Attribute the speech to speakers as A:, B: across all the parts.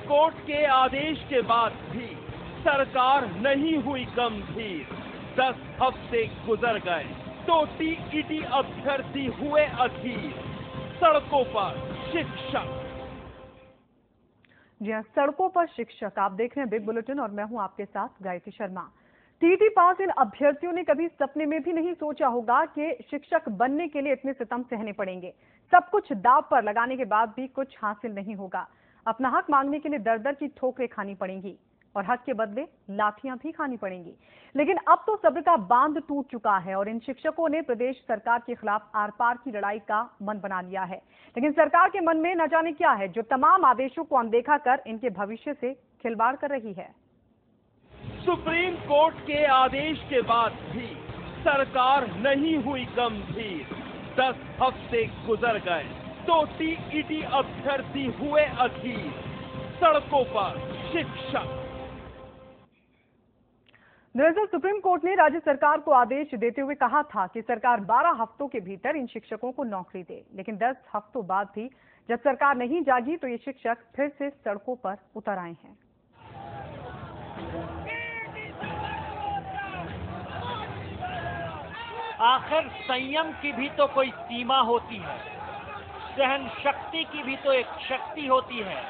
A: Court के आदेश के बाद भी सरकार नहीं हुई गंभीर। 10 हफ्ते गुजर गए तो टीईटी अभ्यर्थी हुए अधीर। सड़कों पर शिक्षक।
B: जी हाँ, सड़कों पर शिक्षक। आप देख रहे हैं बिग बुलेटिन और मैं हूं आपके साथ गायत्री शर्मा। टीईटी पास इन अभ्यर्थियों ने कभी सपने में भी नहीं सोचा होगा कि शिक्षक बनने के लिए इतने सितम सहने पड़ेंगे। सब कुछ दांव पर लगाने के बाद भी कुछ हासिल नहीं होगा। अपना हक मांगने के लिए दर दर की ठोकरें खानी पड़ेंगी और हक के बदले लाठियां भी खानी पड़ेंगी। लेकिन अब तो सब्र का बांध टूट चुका है और इन शिक्षकों ने प्रदेश सरकार के खिलाफ आर पार की लड़ाई का मन बना लिया है। लेकिन सरकार के मन में न जाने क्या है जो तमाम आदेशों को अनदेखा कर इनके भविष्य से खिलवाड़ कर रही है।
A: सुप्रीम कोर्ट के आदेश के बाद भी सरकार नहीं हुई गंभीर। 10 हफ्ते गुजर गए तो टीईटी अभ्यर्थी हुए अधीर। सड़कों पर शिक्षक।
B: दरअसल सुप्रीम कोर्ट ने राज्य सरकार को आदेश देते हुए कहा था कि सरकार 12 हफ्तों के भीतर इन शिक्षकों को नौकरी दे। लेकिन 10 हफ्तों बाद भी जब सरकार नहीं जागी तो ये शिक्षक फिर से सड़कों पर उतर आए हैं।
C: आखिर संयम की भी तो कोई सीमा होती है, सहन शक्ति की भी तो एक शक्ति होती है,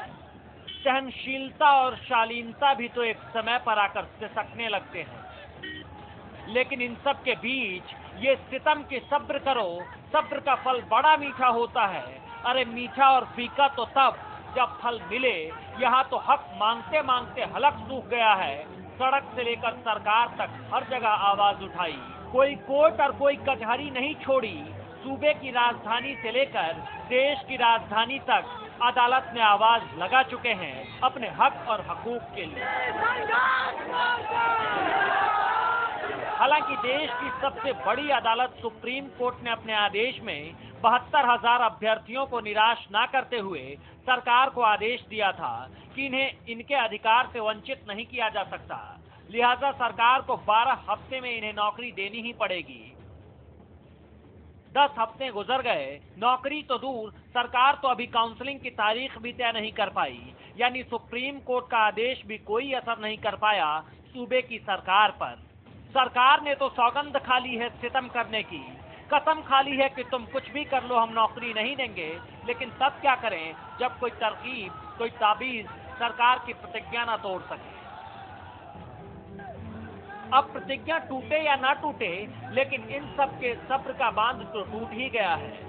C: सहनशीलता और शालीनता भी तो एक समय पर आकर सिसकने लगते हैं। लेकिन इन सब के बीच ये सितम की सब्र करो, सब्र का फल बड़ा मीठा होता है। अरे मीठा और फीका तो तब जब फल मिले। यहाँ तो हक मांगते मांगते हलक सूख गया है। सड़क से लेकर सरकार तक हर जगह आवाज उठाई, कोई कोर्ट और कोई कचहरी नहीं छोड़ी। सूबे की राजधानी से लेकर देश की राजधानी तक अदालत में आवाज लगा चुके हैं अपने हक और हकूक के लिए। हालांकि देश की सबसे बड़ी अदालत सुप्रीम कोर्ट ने अपने आदेश में 72,000 अभ्यर्थियों को निराश न करते हुए सरकार को आदेश दिया था कि इन्हें इनके अधिकार से वंचित नहीं किया जा सकता। लिहाजा सरकार को 12 हफ्ते में इन्हें नौकरी देनी ही पड़ेगी। 10 हफ्ते गुजर गए, नौकरी तो दूर, सरकार तो अभी काउंसलिंग की तारीख भी तय नहीं कर पाई। यानी सुप्रीम कोर्ट का आदेश भी कोई असर नहीं कर पाया सूबे की सरकार पर। सरकार ने तो सौगंध खा ली है सितम करने की, कसम खा ली है कि तुम कुछ भी कर लो हम नौकरी नहीं देंगे। लेकिन तब क्या करें जब कोई तरकीब, कोई ताबीज सरकार की प्रतिज्ञा ना तोड़ सके। अब प्रतिज्ञा टूटे या ना टूटे, लेकिन इन सब के सब्र का बांध तो टूट ही गया है।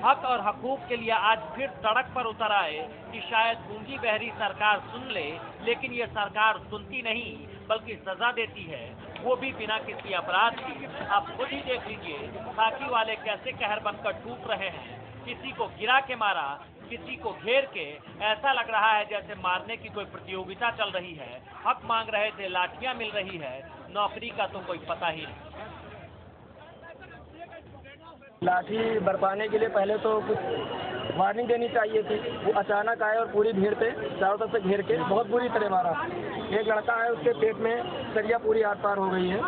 C: हक और हकूक के लिए आज फिर सड़क पर उतर आए कि शायद गूंगी बहरी सरकार सुन ले, लेकिन ये सरकार सुनती नहीं बल्कि सजा देती है, वो भी बिना किसी अपराध की। आप खुद ही देख लीजिए खाकी वाले कैसे कहर बनकर टूट रहे हैं। किसी को गिरा के मारा, किसी को घेर के। ऐसा लग रहा है जैसे मारने की कोई प्रतियोगिता चल रही है। हक मांग रहे थे, लाठियां मिल रही है, नौकरी का तो कोई पता ही नहीं।
D: लाठी बरपाने के लिए पहले तो कुछ वार्निंग देनी चाहिए थी। वो अचानक आए और पूरी भीड़ पे चारों तरफ से घेर के बहुत बुरी तरह मारा। एक लड़का है, उसके पेट में सरिया पूरी आर पार हो गई है।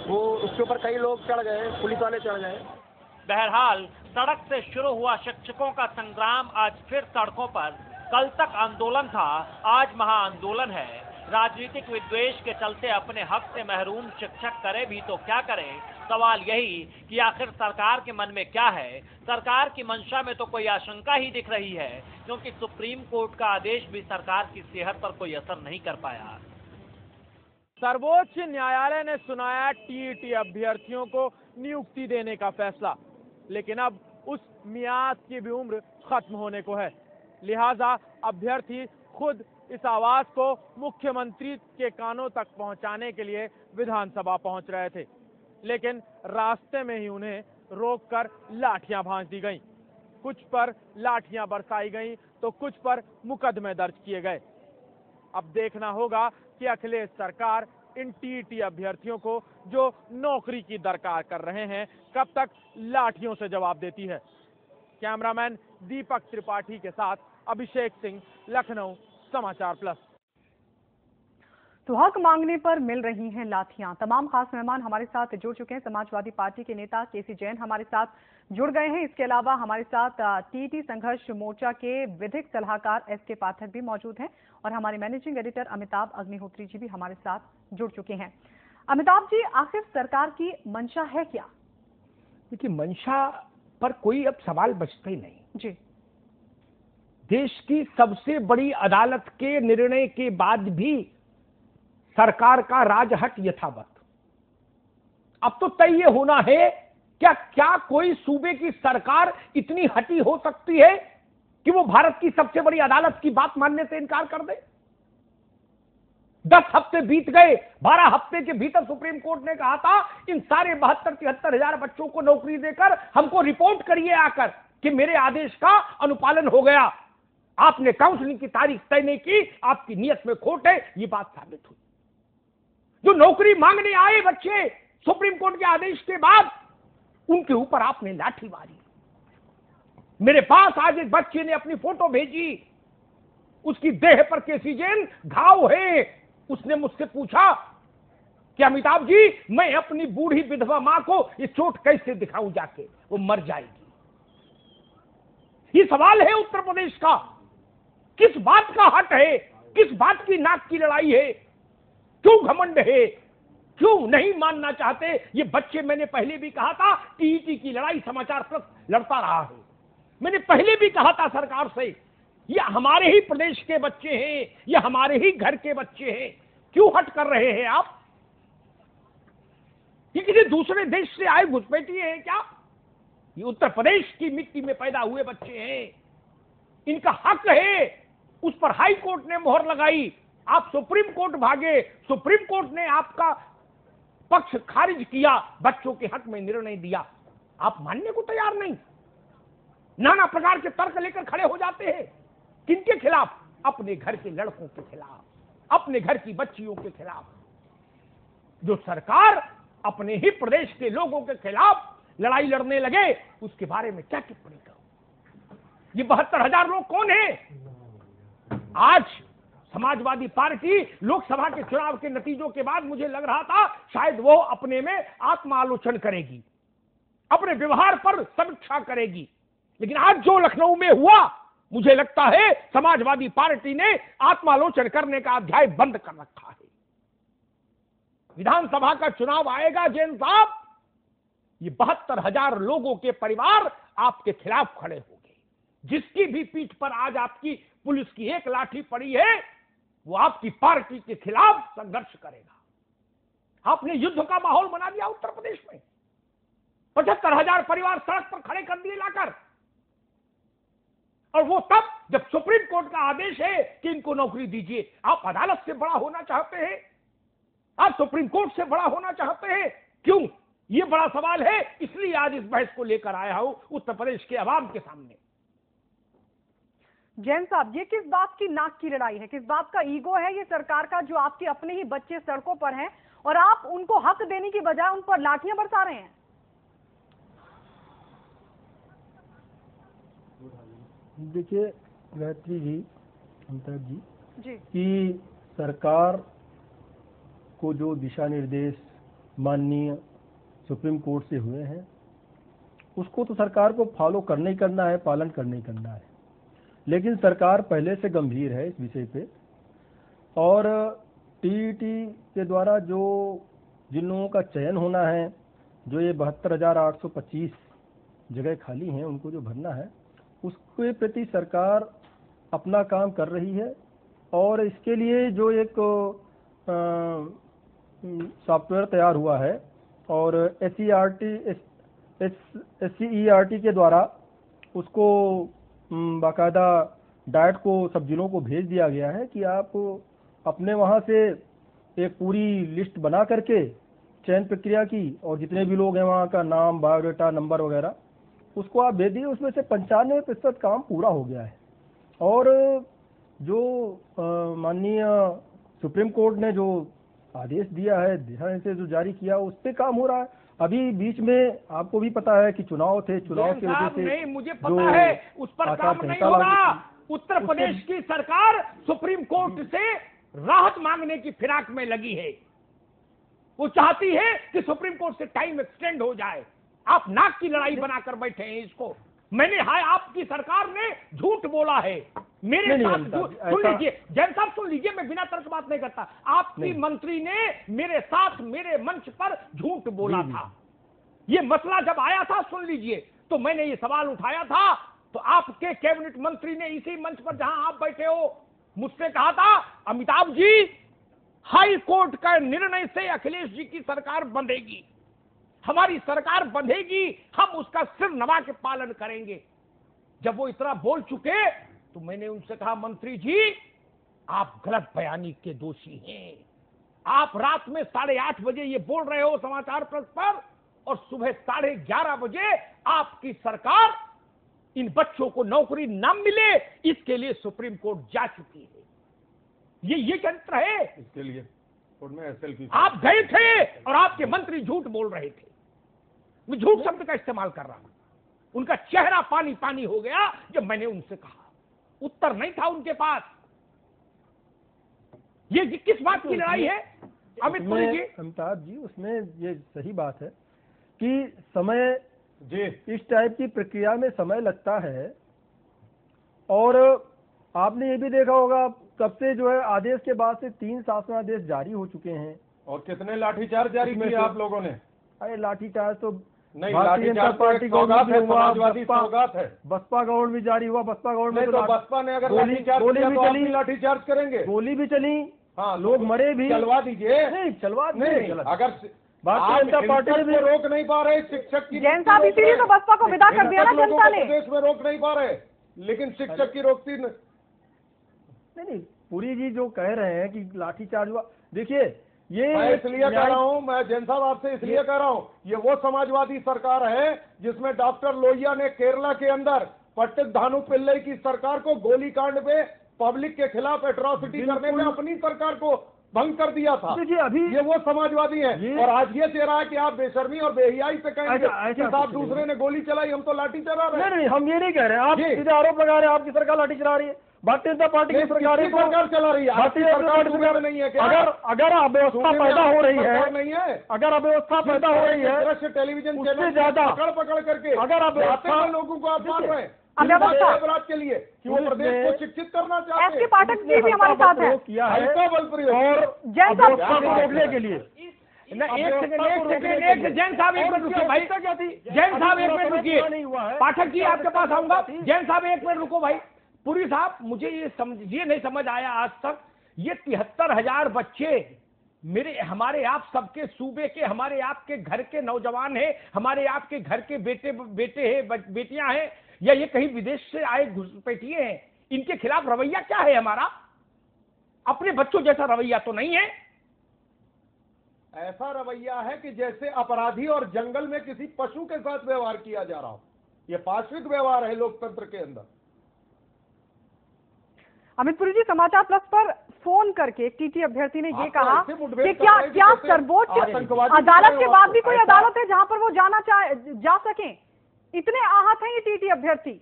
D: वो उसके ऊपर कई लोग चढ़ गए, पुलिस वाले चढ़ गए।
C: बहरहाल सड़क से शुरू हुआ शिक्षकों का संग्राम आज फिर सड़कों पर। कल तक आंदोलन था, आज महाआंदोलन है। राजनीतिक विद्वेष के चलते अपने हक से महरूम शिक्षक करे भी तो क्या करे। सवाल यही कि आखिर सरकार के मन में क्या है। सरकार की मंशा में तो कोई आशंका ही दिख रही है, क्योंकि सुप्रीम कोर्ट का आदेश भी सरकार की सेहत पर कोई असर नहीं कर पाया।
A: सर्वोच्च न्यायालय ने सुनाया टीईटी अभ्यर्थियों को नियुक्ति देने का फैसला, लेकिन अब उस मियाद की भी उम्र खत्म होने को है। लिहाजा अभ्यर्थी खुद इस आवाज को मुख्यमंत्री के कानों तक पहुंचाने के लिए विधानसभा पहुंच रहे थे, लेकिन रास्ते में ही उन्हें रोककर लाठियां भांज दी गईं। कुछ पर लाठियां बरसाई गईं तो कुछ पर मुकदमे दर्ज किए गए। अब देखना होगा कि अखिलेश सरकार इन टीईटी अभ्यर्थियों को जो नौकरी की दरकार कर रहे हैं कब तक लाठियों से जवाब देती है। कैमरामैन दीपक त्रिपाठी के साथ अभिषेक सिंह, लखनऊ, समाचार प्लस।
B: तो हक मांगने पर मिल रही हैं लाठियां। तमाम खास मेहमान हमारे साथ जुड़ चुके हैं। समाजवादी पार्टी के नेता केसी जैन हमारे साथ जुड़ गए हैं। इसके अलावा हमारे साथ टीटी संघर्ष मोर्चा के विधिक सलाहकार एसके पाठक भी मौजूद हैं और हमारे मैनेजिंग एडिटर अमिताभ अग्निहोत्री जी भी हमारे साथ जुड़ चुके हैं। अमिताभ जी, आखिर सरकार की मंशा है क्या?
E: देखिए, मंशा पर कोई अब सवाल बचता ही नहीं
B: जी।
E: देश की सबसे बड़ी अदालत के निर्णय के बाद भी सरकार का राजहट यथावत। अब तो तय ये होना है क्या कोई सूबे की सरकार इतनी हटी हो सकती है कि वो भारत की सबसे बड़ी अदालत की बात मानने से इनकार कर दे। 10 हफ्ते बीत गए, 12 हफ्ते के भीतर सुप्रीम कोर्ट ने कहा था इन सारे 72-73 हजार बच्चों को नौकरी देकर हमको रिपोर्ट करिए आकर कि मेरे आदेश का अनुपालन हो गया। आपने काउंसलिंग की तारीख तय नहीं की, आपकी नीयत में खोट है, ये बात साबित हुई। जो नौकरी मांगने आए बच्चे सुप्रीम कोर्ट के आदेश के बाद, उनके ऊपर आपने लाठी मारी। मेरे पास आज एक बच्चे ने अपनी फोटो भेजी, उसकी देह पर केसी जैन घाव है। उसने मुझसे पूछा कि अमिताभ जी, मैं अपनी बूढ़ी विधवा मां को ये चोट कैसे दिखाऊं जाके, वो मर जाएगी। ये सवाल है उत्तर प्रदेश का। किस बात का हट है, किस बात की नाक की लड़ाई है, क्यों घमंड है, क्यों नहीं मानना चाहते ये बच्चे? मैंने पहले भी कहा था टीईटी की लड़ाई समाचार पत्र लड़ता रहा है। मैंने पहले भी कहा था सरकार से, ये हमारे ही प्रदेश के बच्चे हैं, ये हमारे ही घर के बच्चे हैं, क्यों हट कर रहे हैं आप? ये किसी दूसरे देश से आए घुसपैठिए हैं क्या? ये उत्तर प्रदेश की मिट्टी में पैदा हुए बच्चे हैं, इनका हक है। उस पर हाई कोर्ट ने मोहर लगाई, आप सुप्रीम कोर्ट भागे, सुप्रीम कोर्ट ने आपका पक्ष खारिज किया, बच्चों के हक में निर्णय दिया। आप मानने को तैयार नहीं, नाना प्रकार के तर्क लेकर खड़े हो जाते हैं। किनके खिलाफ? अपने घर के लड़कों के खिलाफ, अपने घर की बच्चियों के खिलाफ। जो सरकार अपने ही प्रदेश के लोगों के खिलाफ लड़ाई लड़ने लगे, उसके बारे में क्या टिप्पणी करो? ये 72,000 लोग कौन है? आज समाजवादी पार्टी लोकसभा के चुनाव के नतीजों के बाद मुझे लग रहा था शायद वो अपने में आत्मालोचन करेगी, अपने व्यवहार पर समीक्षा करेगी। लेकिन आज जो लखनऊ में हुआ, मुझे लगता है समाजवादी पार्टी ने आत्मालोचन करने का अध्याय बंद कर रखा है। विधानसभा का चुनाव आएगा जैन साहब, ये 72,000 लोगों के परिवार आपके खिलाफ खड़े होंगे। जिसकी भी पीठ पर आज आपकी पुलिस की एक लाठी पड़ी है, वो आपकी पार्टी के खिलाफ संघर्ष करेगा। आपने युद्ध का माहौल बना दिया उत्तर प्रदेश में। 75,000 परिवार सड़क पर खड़े कर दिए लाकर, और वो तब जब सुप्रीम कोर्ट का आदेश है कि इनको नौकरी दीजिए। आप अदालत से बड़ा होना चाहते हैं, आप सुप्रीम कोर्ट से बड़ा होना चाहते हैं, क्यों? ये बड़ा सवाल है, इसलिए आज इस बहस को लेकर आया हूं उत्तर प्रदेश के अवाम के सामने।
B: जैन साहब, ये किस बात की नाक की लड़ाई है, किस बात का ईगो है ये सरकार का, जो आपके अपने ही बच्चे सड़कों पर हैं और आप उनको हक देने की बजाय उन पर लाठियां बरसा रहे हैं?
F: देखिए गायत्री जी, अमिताभ
B: जी,
F: कि सरकार को जो दिशा निर्देश माननीय सुप्रीम कोर्ट से हुए हैं, उसको तो सरकार को फॉलो करना ही करना है, पालन करना ही करना है। लेकिन सरकार पहले से गंभीर है इस विषय पे, और टीईटी के द्वारा जो जिन लोगों का चयन होना है, जो ये 72,825 जगह खाली हैं, उनको जो भरना है, उसके प्रति सरकार अपना काम कर रही है। और इसके लिए जो एक सॉफ्टवेयर तैयार हुआ है और SCERT के द्वारा उसको बाकायदा डाइट को सब जिलों को भेज दिया गया है कि आप अपने वहाँ से एक पूरी लिस्ट बना करके चयन प्रक्रिया की, और जितने भी लोग हैं वहाँ का नाम, बायोडाटा, नंबर वगैरह उसको आप भेज दिए। उसमें से 95% काम पूरा हो गया है। और जो माननीय सुप्रीम कोर्ट ने जो आदेश दिया है, दिशा निर्देश जो जारी किया, उस पर काम हो रहा है। अभी बीच में आपको भी पता है कि चुनाव थे, चुनाव की वजह से
E: नहीं, मुझे पता है उस पर काम नहीं हो रहा। उत्तर प्रदेश की सरकार सुप्रीम कोर्ट से राहत मांगने की फिराक में लगी है। वो चाहती है कि सुप्रीम कोर्ट से टाइम एक्सटेंड हो जाए। आप नाक की लड़ाई बनाकर बैठे हैं इसको। मैंने आपकी सरकार ने झूठ बोला है मेरे साथ। सुन लीजिए जैन साहब, सुन लीजिए, मैं बिना तर्क बात नहीं करता। आपकी मंत्री ने मेरे साथ मेरे मंच पर झूठ बोला था। ये मसला जब आया था, सुन लीजिए, तो मैंने ये सवाल उठाया था, तो आपके कैबिनेट मंत्री ने इसी मंच पर जहां आप बैठे हो मुझसे कहा था, अमिताभ जी, हाई कोर्ट का निर्णय से अखिलेश जी की सरकार बंधेगी, हमारी सरकार बंधेगी, हम उसका सिर नवा के पालन करेंगे। जब वो इतना बोल चुके तो मैंने उनसे कहा, मंत्री जी आप गलत बयानी के दोषी हैं। आप रात में 8:30 बजे ये बोल रहे हो समाचार प्रेस पर, और सुबह 11:30 बजे आपकी सरकार इन बच्चों को नौकरी न मिले इसके लिए सुप्रीम कोर्ट जा चुकी है। ये चरित्र है।
G: इसके लिए कोर्ट में SLP
E: आप गए थे और आपके मंत्री झूठ बोल रहे थे। मैं झूठ शब्द का इस्तेमाल कर रहा हूं। उनका चेहरा पानी पानी हो गया जब मैंने उनसे कहा। उत्तर नहीं था उनके पास। ये किस बात की लड़ाई है अमित पुरी जी?
F: अमिताभ जी, उसमें ये सही बात है कि समय
G: जी,
F: इस टाइप की प्रक्रिया में समय लगता है। और आपने ये भी देखा होगा, तब से जो है आदेश के बाद से 3 शासनादेश जारी हो चुके हैं।
G: और कितने लाठीचार्ज जारी किए आप लोगों ने?
F: अरे लाठीचार्ज तो
G: नहीं,
F: भारतीय जनता पार्टी
G: सौगात है,
F: हुआ,
G: समाजवादी सौगात है।
F: बसपा गवर्नमेंट भी जारी हुआ। बसपा गवर्नमेंट
G: नहीं तो बसपा ने अगर
F: गोली
G: लाठीचार्ज
F: भी
G: किया तो आप
F: चली,
G: भी लाठीचार्ज करेंगे।
F: गोली भी चली,
G: हाँ,
F: लोग मरे भी।
G: चलवा दीजिए।
F: नहीं, चलवा
G: नहीं,
F: चला।
G: अगर
F: भारतीय जनता पार्टी ने भी
G: रोक नहीं पा रहे शिक्षक की।
B: जैन साहब, इसीलिए तो बसपा को विदा कर दिया ना जनता ने।
G: देश में रोक नहीं पा रहे, लेकिन शिक्षक की रोकती
F: नहीं, पुरी जी जो कह रहे हैं कि लाठीचार्ज हुआ, देखिए ये
G: मैं इसलिए कह रहा हूं, मैं जैन साहब आपसे इसलिए कह रहा हूं, ये वो समाजवादी सरकार है जिसमें डॉक्टर लोहिया ने केरला के अंदर पट्टिक धानु पिल्लई की सरकार को गोलीकांड पे पब्लिक के खिलाफ एट्रॉसिटी करने में अपनी सरकार को भंग कर दिया था।
F: देखिए अभी
G: ये वो समाजवादी हैं। और आज ये कह रहा है कि आप बेशर्मी और बेहियाई से कहेंगे कि साहब दूसरे ने गोली चलाई, हम तो लाठी चला रहे हैं।
F: नहीं, हम ये नहीं कह रहे हैं। आप सीधे आरोप लगा रहे हैं आपकी सरकार लाठी चला रही है। भारतीय जनता पार्टी की सरकार
G: चला रही है।
F: भारतीय जनता पार्टी नहीं है। अगर अव्यवस्था पैदा हो रही है,
G: नहीं है,
F: अगर अव्यवस्था पैदा हो रही है,
G: दृश्य टेलीविजन
F: उससे ज्यादा
G: पकड़ करके
F: अगर अव्यवस्था
G: लोगों को आप मार रहे हैं
B: अव्यवस्था
G: के लिए कि वो प्रदेश को शिक्षित करना चाहते हैं।
B: एसके पाठक जी भी हमारे साथ हैं।
F: किया है
G: बल प्रयोग
F: और
B: जैन साहब
F: अव्यवस्था को रोकने के लिए।
E: एक सेकंड जैन साहब एक मिनट रुकिए भाई। जैन साहब एक मिनट रुकिए। पाठक जी आपके पास आऊंगा। जैन साहब एक मिनट रुको भाई। पुरी साहब, मुझे ये नहीं समझ आया आज तक, ये 73,000 बच्चे हमारे आप सबके सूबे के, हमारे आपके घर के नौजवान हैं, हमारे आपके घर के बेटे हैं, बेटियां हैं, या ये कहीं विदेश से आए घुसपैठिए हैं? इनके खिलाफ रवैया क्या है हमारा? अपने बच्चों जैसा रवैया तो नहीं है।
G: ऐसा रवैया है कि जैसे अपराधी और जंगल में किसी पशु के साथ व्यवहार किया जा रहा हो। यह पाशविक व्यवहार है लोकतंत्र के अंदर।
B: अमित पुरी जी, समाचार प्लस पर फोन करके टीटी अभ्यर्थी ने ये कहा कि क्या सर्वोच्च अदालत के बाद भी कोई अदालत है जहां पर वो जा सके? इतने आहत हैं ये टीटी अभ्यर्थी।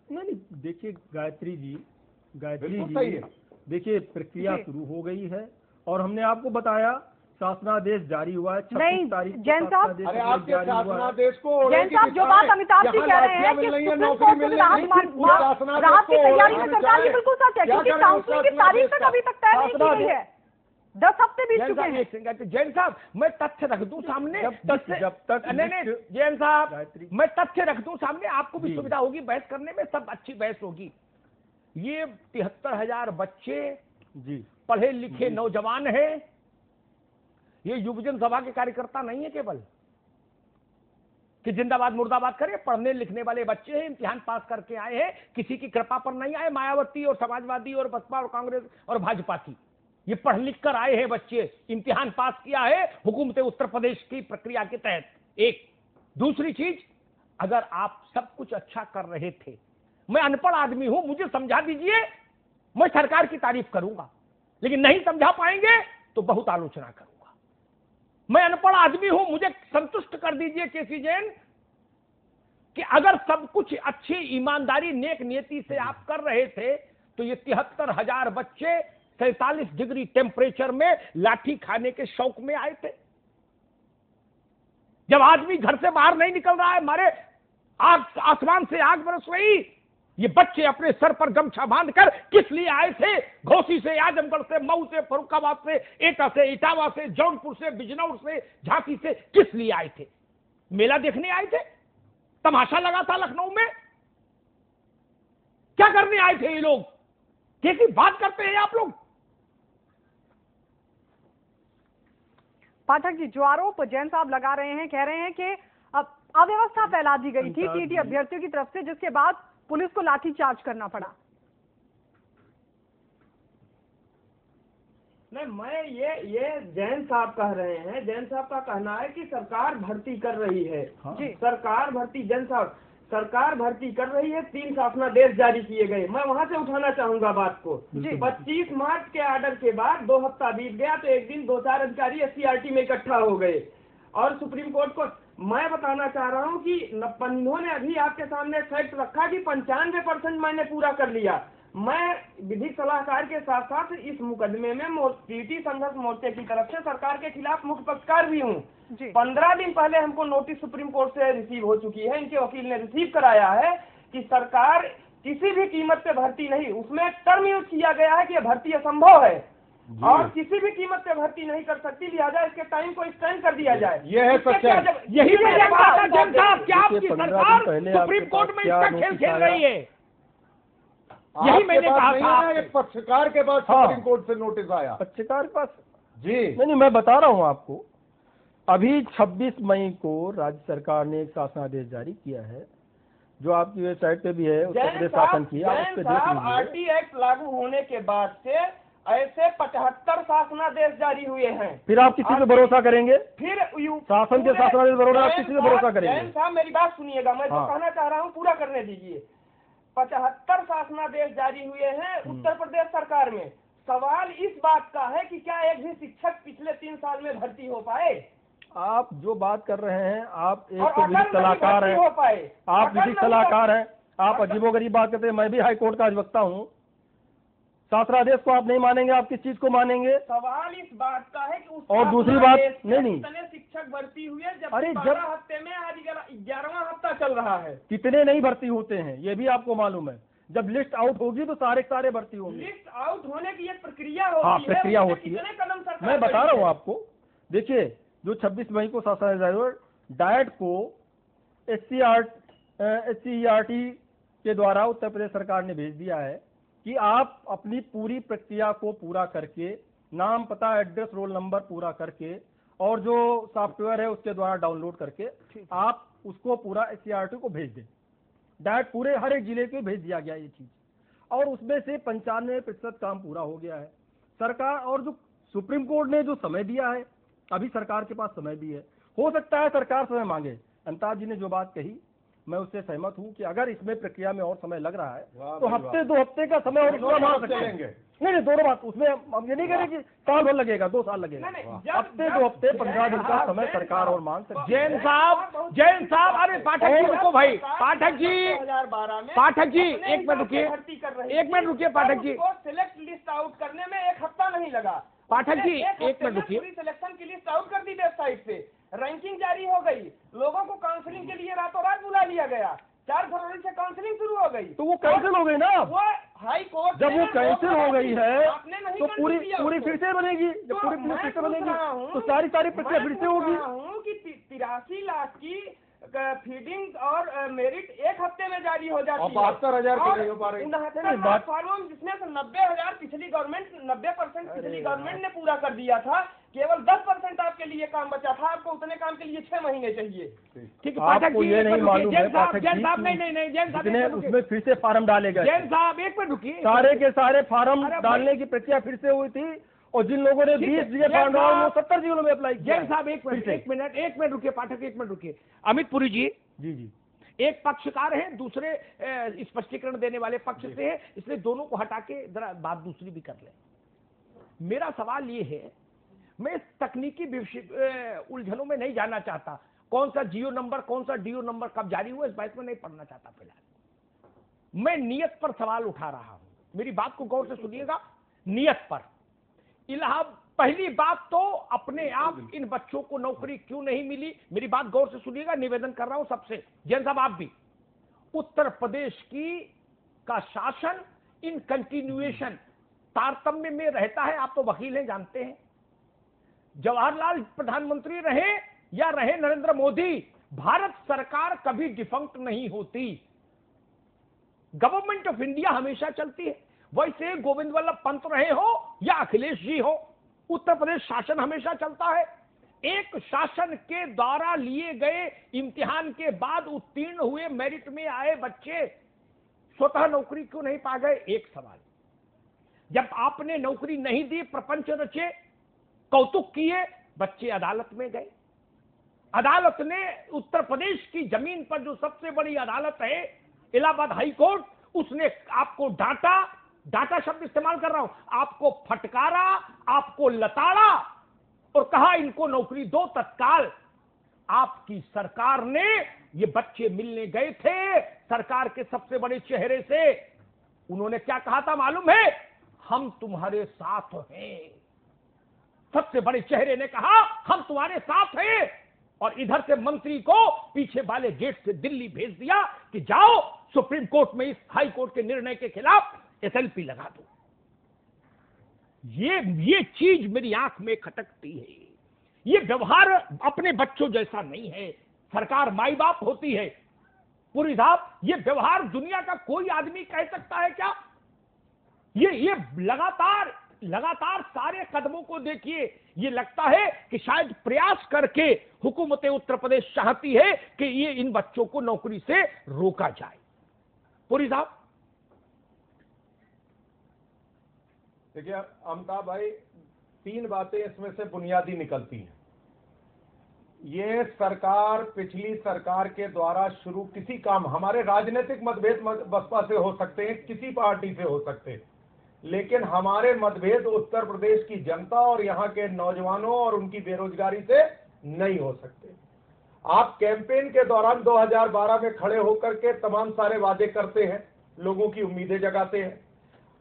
F: नहीं, देखिए गायत्री जी, देखिए प्रक्रिया शुरू हो गई है और हमने आपको बताया शासनादेश जारी हुआ है 26 तारीख को।
B: जैन साहब,
G: अरे आपके शासनादेश को
B: जैन साहब, जो बात अमिताभ जी कह रहे हैं कि सुप्रीम कोर्ट से राहत की तैयारी में सरकार, ये बिल्कुल सच है, क्योंकि काउंसिलिंग की तारीख तक अभी तक तय नहीं की गई है। 10 हफ्ते बीत चुके हैं।
E: जैन साहब, मैं तथ्य रख दूं सामने।
F: जब तक
E: नहीं, जैन साहब, मैं तथ्य रख दूं सामने, आपको भी सुविधा होगी बहस करने में, सब अच्छी बहस होगी। ये 73,000 बच्चे
F: जी
E: पढ़े लिखे नौजवान हैं। ये युवजन सभा के कार्यकर्ता नहीं है केवल कि जिंदाबाद मुर्दाबाद करें। पढ़ने लिखने वाले बच्चे हैं, इम्तिहान पास करके आए हैं, किसी की कृपा पर नहीं आए, मायावती और समाजवादी और बसपा और कांग्रेस और भाजपा की। ये पढ़ लिख कर आए हैं बच्चे, इम्तिहान पास किया है हुकूमत उत्तर प्रदेश की प्रक्रिया के तहत। एक दूसरी चीज, अगर आप सब कुछ अच्छा कर रहे थे, मैं अनपढ़ आदमी हूं, मुझे समझा दीजिए, मैं सरकार की तारीफ करूंगा, लेकिन नहीं समझा पाएंगे तो बहुत आलोचना करूंगा। मैं अनपढ़ आदमी हूं, मुझे संतुष्ट कर दीजिए केसी जैन कि अगर सब कुछ अच्छी ईमानदारी नेक नियति से आप कर रहे थे तो ये 73,000 बच्चे 47 डिग्री टेम्परेचर में लाठी खाने के शौक में आए थे? जब आदमी घर से बाहर नहीं निकल रहा है, मारे आग, आसमान से आग बरस रही, ये बच्चे अपने सर पर गमछा बांधकर किस लिए आए थे? घोसी से, आजमगढ़ से, मऊ से, फरुखाबाद से, एटा से, इटावा से, जौनपुर से, बिजनौर से, झांसी से किस लिए आए थे? मेला देखने आए थे? तमाशा लगा था लखनऊ में? क्या करने आए थे ये लोग? कैसी बात करते हैं आप लोग?
B: पाठक जी, जो आरोप जैन साहब लगा रहे हैं, कह रहे हैं कि अब अव्यवस्था फैला दी गई थी टीटी अभ्यर्थियों की तरफ से, जिसके बाद पुलिस को लाठीचार्ज करना पड़ा।
H: नहीं, मैं ये जैन साहब कह रहे हैं। जैन साहब का कहना है कि सरकार भर्ती कर रही है।
B: जी।
H: सरकार भर्ती, जैन साहब, सरकार भर्ती कर रही है। 3 शासनादेश जारी किए गए। मैं वहां से उठाना चाहूंगा बात को। 25 मार्च के ऑर्डर के बाद 2 हफ्ता बीत गया तो एक दिन 2-4 अधिकारी SCRT में इकट्ठा हो गए और सुप्रीम कोर्ट को मैं बताना चाह रहा हूं कि इन्होंने अभी आपके सामने फैक्ट रखा कि 95% मैंने पूरा कर लिया। मैं विधिक सलाहकार के साथ साथ इस मुकदमे में टीटी संघर्ष मोर्चे की तरफ से सरकार के खिलाफ मुख्य पक्षकार भी हूँ। 15 दिन पहले हमको नोटिस सुप्रीम कोर्ट से रिसीव हो चुकी है। इनके वकील ने रिसीव कराया है कि सरकार किसी भी कीमत पे भर्ती नहीं, उसमें टर्म यूज किया गया है कि भर्ती असंभव है और किसी भी कीमत पे भर्ती नहीं कर सकती, लिहाजा इसके टाइम को एक्सटेंड कर दिया जाए।
G: ये है सच्चाई।
E: यही मेरे बात है जनता, क्या आपकी सरकार सुप्रीम कोर्ट में इसका खेल खेल रही है? यही मैंने कहा था।
G: एक पक्षकार के पास सुप्रीम कोर्ट से नोटिस आया।
F: पक्षकार के पास?
G: जी
F: नहीं, मैं बता रहा हूँ आपको। अभी 26 मई को राज्य सरकार ने एक शासनादेश जारी किया है, जो आपकी वेबसाइट पे भी है, उत्तर प्रदेश शासन की, आप उस पे देख लीजिए।
H: RT एक्ट लागू होने के बाद से ऐसे 75 शासनादेश जारी हुए हैं।
F: फिर आप किसी पे भरोसा करेंगे?
H: फिर
F: शासन के शासनादेश भरोसा, आप किसी पे भरोसा करेंगे?
H: जैन साहब, मेरी बात सुनिएगा, मैं जो कहना चाह रहा हूँ पूरा करने दीजिए। 75 शासनादेश जारी हुए हैं उत्तर प्रदेश सरकार में। सवाल इस बात का है कि क्या एक भी शिक्षक पिछले 3 साल में भर्ती हो पाए?
F: आप जो बात कर रहे हैं, आप एक
H: और
F: तो विधिक सलाहकार हैं,
H: हो पाए,
F: आप विधिक सलाहकार हैं, आप अजीबोगरीब बात करते हैं। मैं भी हाई कोर्ट का अधिवक्ता हूँ। शासनादेश को आप नहीं मानेंगे, आप किस चीज को मानेंगे?
H: सवाल इस बात का है कि
F: और दूसरी बात, नहीं
H: कितने शिक्षक भर्ती हुए? जब
F: अरे
H: 12 हफ्ते में आज 11वां हफ्ता चल रहा है।
F: कितने नहीं भर्ती होते हैं ये भी आपको मालूम है। जब लिस्ट आउट होगी तो सारे भर्ती होंगे।
H: लिस्ट आउट होने की एक प्रक्रिया होती है।
F: हाँ, प्रक्रिया होती है।
H: कदम सरकार
F: मैं बता रहा हूँ आपको। देखिए, जो 26 मई को शासनादेश डायट को SCERT के द्वारा उत्तर प्रदेश सरकार ने भेज दिया है कि आप अपनी पूरी प्रक्रिया को पूरा करके, नाम, पता, एड्रेस, रोल नंबर पूरा करके और जो सॉफ्टवेयर है उसके द्वारा डाउनलोड करके आप उसको पूरा SCERT को भेज दें। डायट पूरे हर एक जिले के भेज दिया गया ये चीज, और उसमें से 95% काम पूरा हो गया है सरकार। और जो सुप्रीम कोर्ट ने जो समय दिया है, अभी सरकार के पास समय भी है, हो सकता है सरकार समय मांगे। अंताज जी ने जो बात कही, मैं उससे सहमत हूं कि अगर इसमें प्रक्रिया में और समय लग रहा है तो हफ्ते 2 हफ्ते का समय और पूरा मांग सकते हैं। नहीं, दोनों बात, उसमें हम ये नहीं कह रहे कि साल भर लगेगा, 2 साल लगेगा, हफ्ते 2 हफ्ते 15 दिन का समय सरकार और मांग सकती है।
E: जैन साहब, अरे पाठक जी रुको भाई, पाठक जी
H: 2012 में
E: एक मिनट रुकिए, Pathak ji.
H: Select list out करने में 1 हफ्ता नहीं लगा।
E: पाठक जी, एक मिनट रुकिए।
H: पूरी सिलेक्शन की लिस्ट आउट कर दी वेबसाइट पे, रैंकिंग जारी हो गई, लोगों को काउंसलिंग के लिए रातों रात बुला लिया गया। 4 फरवरी से काउंसलिंग शुरू हो गई।
F: तो वो कैंसिल हो गई ना।
H: वो हाई कोर्ट,
F: जब वो कैंसिल हो गई है तो पूरी
H: पूरी
F: फिर से बनेगी। जब पूरी फिर से बनेगी तो सारी प्रक्रिया फिर से होगी।
H: कि 83 लाख की फीडिंग और मेरिट 1 हफ्ते में जारी हो जाती है।
G: 72,000 की नहीं हो पा रही।
H: 69 फॉर्म, जिसमें से 90,000 पिछली गवर्नमेंट, 90% पिछली गवर्नमेंट ने पूरा कर दिया था। केवल 10% आपके लिए काम बचा था। आपको उतने काम के लिए 6 महीने चाहिए।
E: ठीक है,
F: आपको ये नहीं मालूम है पाठक
E: जैन साहब,
F: जी,
E: नहीं जैन साहब,
F: जितने उसमें फिर से फार्म डाले गए,
E: जैन साहब एक मिनट रुकिए।
F: सारे के सारे फार्म डालने की प्रक्रिया फिर से हुई थी और जिन लोगों ने 20 जगह फार्म डाला वो 70 जिलों में अप्लाई किया।
E: जैन साहब एक मिनट रुकिए, पाठक 1 मिनट रुकिए। अमित पुरी जी,
F: जी,
E: एक पक्षकार है, दूसरे स्पष्टीकरण देने वाले पक्ष से है, इसलिए दोनों को हटा के जरा बात दूसरी भी कर ले। मेरा सवाल ये है, मैं तकनीकी उलझनों में नहीं जाना चाहता, कौन सा जियो नंबर, कौन सा डीओ नंबर कब जारी हुआ, इस बात में नहीं पढ़ना चाहता। फिलहाल मैं नियत पर सवाल उठा रहा हूं, मेरी बात को गौर से सुनिएगा। नियत पर। इलाहाबाद पहली बात तो अपने आप इन बच्चों को नौकरी क्यों नहीं मिली, मेरी बात गौर से सुनिएगा, निवेदन कर रहा हूं सबसे, जैन साहब आप भी। उत्तर प्रदेश का शासन इन कंटिन्यूएशन तारतम्य में रहता है। आप तो वकील हैं, जानते हैं, जवाहरलाल प्रधानमंत्री रहे या रहे नरेंद्र मोदी, भारत सरकार कभी डिफंक्ट नहीं होती, गवर्नमेंट ऑफ इंडिया हमेशा चलती है। वैसे गोविंद वल्लभ पंत रहे हो या अखिलेश जी हो, उत्तर प्रदेश शासन हमेशा चलता है। एक शासन के द्वारा लिए गए इम्तिहान के बाद उत्तीर्ण हुए, मेरिट में आए बच्चे स्वतः नौकरी क्यों नहीं पा गए? एक सवाल। जब आपने नौकरी नहीं दी, प्रपंच रचे, कौतुक किए, बच्चे अदालत में गए। अदालत ने उत्तर प्रदेश की जमीन पर जो सबसे बड़ी अदालत है इलाहाबाद हाई कोर्ट, उसने आपको डांटा शब्द इस्तेमाल कर रहा हूं, आपको फटकारा, आपको लताड़ा और कहा इनको नौकरी दो तत्काल। आपकी सरकार ने, ये बच्चे मिलने गए थे सरकार के सबसे बड़े चेहरे से, उन्होंने क्या कहा था मालूम है? हम तुम्हारे साथ हैं। सबसे बड़े चेहरे ने कहा हम तुम्हारे साथ हैं, और इधर से मंत्री को पीछे वाले गेट से दिल्ली भेज दिया कि जाओ सुप्रीम कोर्ट में इस हाई कोर्ट के निर्णय के खिलाफ एसएलपी लगा दो। ये चीज मेरी आंख में खटकती है। ये व्यवहार अपने बच्चों जैसा नहीं है। सरकार माई बाप होती है। पुरी साहब, ये व्यवहार दुनिया का कोई आदमी कह सकता है क्या? ये लगातार सारे कदमों को देखिए, ये लगता है कि शायद प्रयास करके हुकूमत उत्तर प्रदेश चाहती है कि ये इन बच्चों को नौकरी से रोका जाए। पुरी साहब,
G: देखिए अमिताभ भाई, तीन बातें इसमें से बुनियादी निकलती हैं। ये सरकार, पिछली सरकार के द्वारा शुरू किसी काम, हमारे राजनीतिक मतभेद बसपा से हो सकते हैं, किसी पार्टी से हो सकते हैं, लेकिन हमारे मतभेद उत्तर प्रदेश की जनता और यहाँ के नौजवानों और उनकी बेरोजगारी से नहीं हो सकते। आप कैंपेन के दौरान 2012 में खड़े होकर के तमाम सारे वादे करते हैं, लोगों की उम्मीदें जगाते हैं,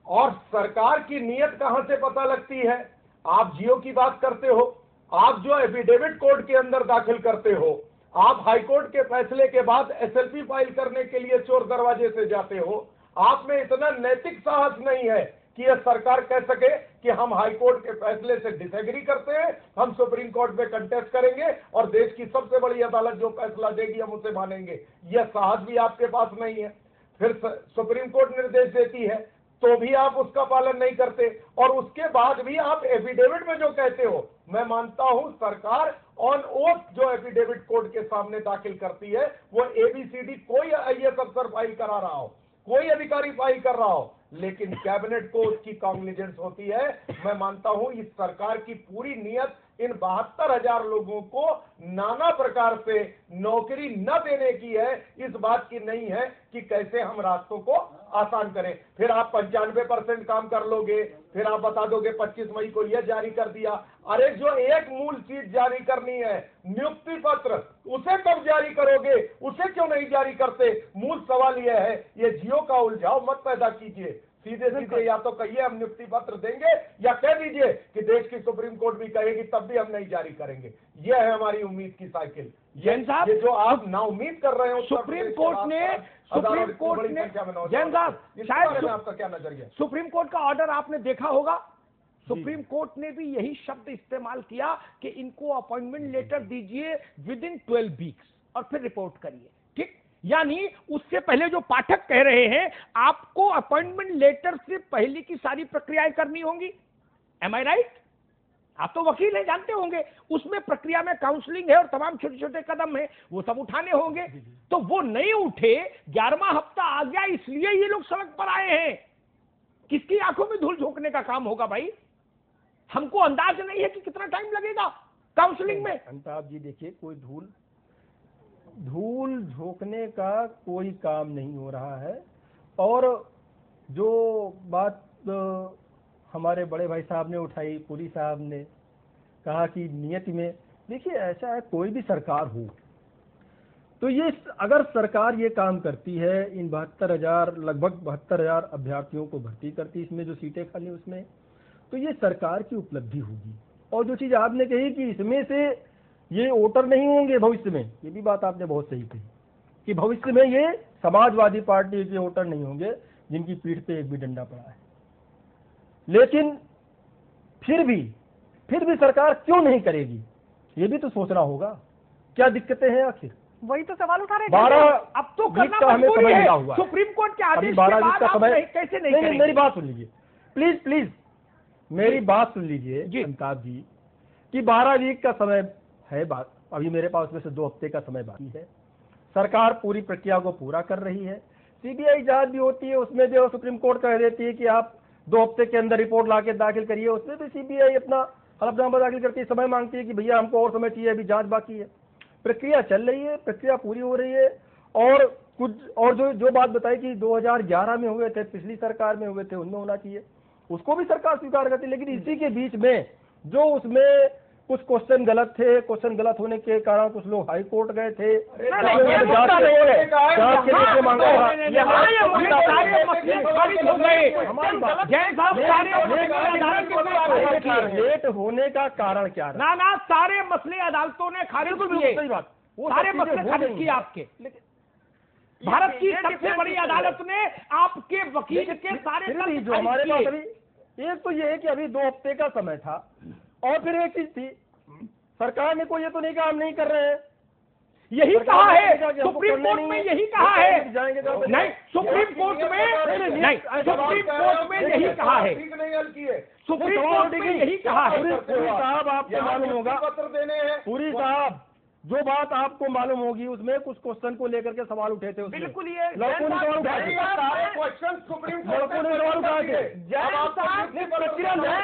G: और सरकार की नीयत कहां से पता लगती है? आप जियो की बात करते हो, आप जो एफिडेविट कोर्ट के अंदर दाखिल करते हो, आप हाईकोर्ट के फैसले के बाद एसएलपी फाइल करने के लिए चोर दरवाजे से जाते हो। आप में इतना नैतिक साहस नहीं है कि यह सरकार कह सके कि हम हाईकोर्ट के फैसले से डिसएग्री करते हैं, हम सुप्रीम कोर्ट में कंटेस्ट करेंगे और देश की सबसे बड़ी अदालत जो फैसला देगी हम उसे मानेंगे। यह साहस भी आपके पास नहीं है। फिर सुप्रीम कोर्ट निर्देश देती है तो भी आप उसका पालन नहीं करते, और उसके बाद भी आप एफिडेविट में जो कहते हो, मैं मानता हूं सरकार ऑन ओथ जो एफिडेविट कोर्ट के सामने दाखिल करती है वो एबीसीडी कोई आईएएस अफसर फाइल करा रहा हो, कोई अधिकारी फाइल कर रहा हो, लेकिन कैबिनेट को उसकी कॉग्निजेंस होती है। मैं मानता हूं इस सरकार की पूरी नीयत इन 72,000 लोगों को नाना प्रकार से नौकरी न देने की है, इस बात की नहीं है कि कैसे हम रास्तों को आसान करें। फिर आप 95% काम कर लोगे, फिर आप बता दोगे 25 मई को यह जारी कर दिया। अरे जो एक मूल चीज जारी करनी है, नियुक्ति पत्र, उसे कब जारी करोगे? उसे क्यों नहीं जारी करते? मूल सवाल यह है, ये जियो का उलझाव मत पैदा कीजिए। सीधे सीधे या तो कहिए हम नियुक्ति पत्र देंगे, या कह दीजिए कि देश की सुप्रीम कोर्ट भी कहेगी तब भी हम नहीं जारी करेंगे। यह है हमारी उम्मीद की साइकिल।
E: जैन साहब,
G: ये जो आप ना उम्मीद कर रहे हो
E: सुप्रीम कोर्ट ने जैन साहब, शायद
G: आपका क्या नजरिया?
E: सुप्रीम कोर्ट का ऑर्डर आपने देखा होगा, सुप्रीम कोर्ट ने भी यही शब्द इस्तेमाल किया कि इनको अपॉइंटमेंट लेटर दीजिए विद इन 12 वीक्स और फिर रिपोर्ट करिए। ठीक, यानी उससे पहले जो पाठक कह रहे हैं आपको अपॉइंटमेंट लेटर से पहले की सारी प्रक्रियाएं करनी होंगी। एम आई राइट? आप तो वकील हैं, जानते होंगे उसमें प्रक्रिया में काउंसलिंग है और तमाम छोटे छोटे कदम है, वो सब उठाने होंगे। तो वो नहीं उठे, 11वां हफ्ता आ गया, इसलिए ये लोग सड़क पर आए हैं। किसकी आंखों में धूल झोंकने का काम होगा भाई? हमको अंदाज नहीं है कि कितना टाइम लगेगा काउंसलिंग में।
F: अमिताभ जी देखिए, कोई धूल झोंकने का कोई काम नहीं हो रहा है। और जो बात हमारे बड़े भाई साहब ने उठाई, पुरी साहब ने कहा कि नियति में, देखिए ऐसा है, कोई भी सरकार हो तो ये अगर सरकार ये काम करती है, इन 72,000 लगभग 72,000 अभ्यर्थियों को भर्ती करती, इसमें जो सीटें खाली उसमें तो ये सरकार की उपलब्धि होगी। और जो चीज़ आपने कही कि इसमें से ये वोटर नहीं होंगे भविष्य में, ये भी बात आपने बहुत सही कही कि भविष्य में ये समाजवादी पार्टी के वोटर नहीं होंगे जिनकी पीठ पे एक भी डंडा पड़ा है। लेकिन फिर भी सरकार क्यों नहीं करेगी, ये भी तो सोचना होगा। क्या दिक्कतें हैं आखिर?
B: वही तो सवाल उठा रहे हैं।
F: 12
E: अब तो
F: वीक
E: करना
F: का हमें
E: मजबूरी
F: समय
E: है।
F: मिला हुआ है।
E: सुप्रीम कोर्ट के
F: अभी
E: आदेश के
F: 12 वीक
E: बाद
F: का
E: आप
F: समय
E: कैसे नहीं
F: नहीं,
E: करेंगे?
F: मेरी बात सुन लीजिए प्लीज मेरी बात सुन लीजिए अमिताभ जी कि 12 वीक का समय है, बात अभी मेरे पास में से 2 हफ्ते का समय बाकी है। सरकार पूरी प्रक्रिया को पूरा कर रही है। सीबीआई जांच भी होती है, उसमें जो सुप्रीम कोर्ट कह देती है कि आप 2 हफ्ते के अंदर रिपोर्ट ला के दाखिल करिए, उसमें भी सीबीआई अपना हलफनामा दाखिल करती है, समय मांगती है कि भैया हमको और समय चाहिए, अभी जांच बाकी है। प्रक्रिया चल रही है, प्रक्रिया पूरी हो रही है। और कुछ और जो बात बताई कि 2011 में हुए थे, पिछली सरकार में हुए थे, उनमें होना चाहिए, उसको भी सरकार स्वीकार करती है। लेकिन इसी के बीच में जो उसमें कुछ क्वेश्चन गलत थे, क्वेश्चन गलत होने के कारण कुछ लोग हाई कोर्ट गए थे, लेट होने का कारण क्या रहा?
E: ना सारे मसले अदालतों ने खारिज किए।
F: सही बात,
E: सारे मसले खारिज किए आपके। भारत की सबसे बड़ी अदालत ने आपके वकील के सारे
F: फिर भी जो हमारे पास अभी एक तो ये है कि अभी 2 हफ्ते का समय था, और फिर एक चीज थी, सरकार ने कोई ये तो नहीं कहा हम नहीं कर रहे हैं,
E: यही कहा है सुप्रीम कोर्ट में, यही कहा है नहीं, सुप्रीम कोर्ट में नहीं, सुप्रीम कोर्ट में यही कहा है,
G: नहीं हल किए।
E: सुप्रीम कोर्ट में यही कहा है।
F: पूरी साहब आपको मालूम होगा,
G: पत्र देने हैं।
F: पूरी साहब जो बात आपको मालूम होगी उसमें कुछ क्वेश्चन को लेकर के सवाल उठे थे उसमें।
H: बिल्कुल ये
F: लड़कों ने सवाल उठाए थे।
G: सारे क्वेश्चन सुप्रीम
F: लड़कों ने सवाल उठाए थे।
H: जैन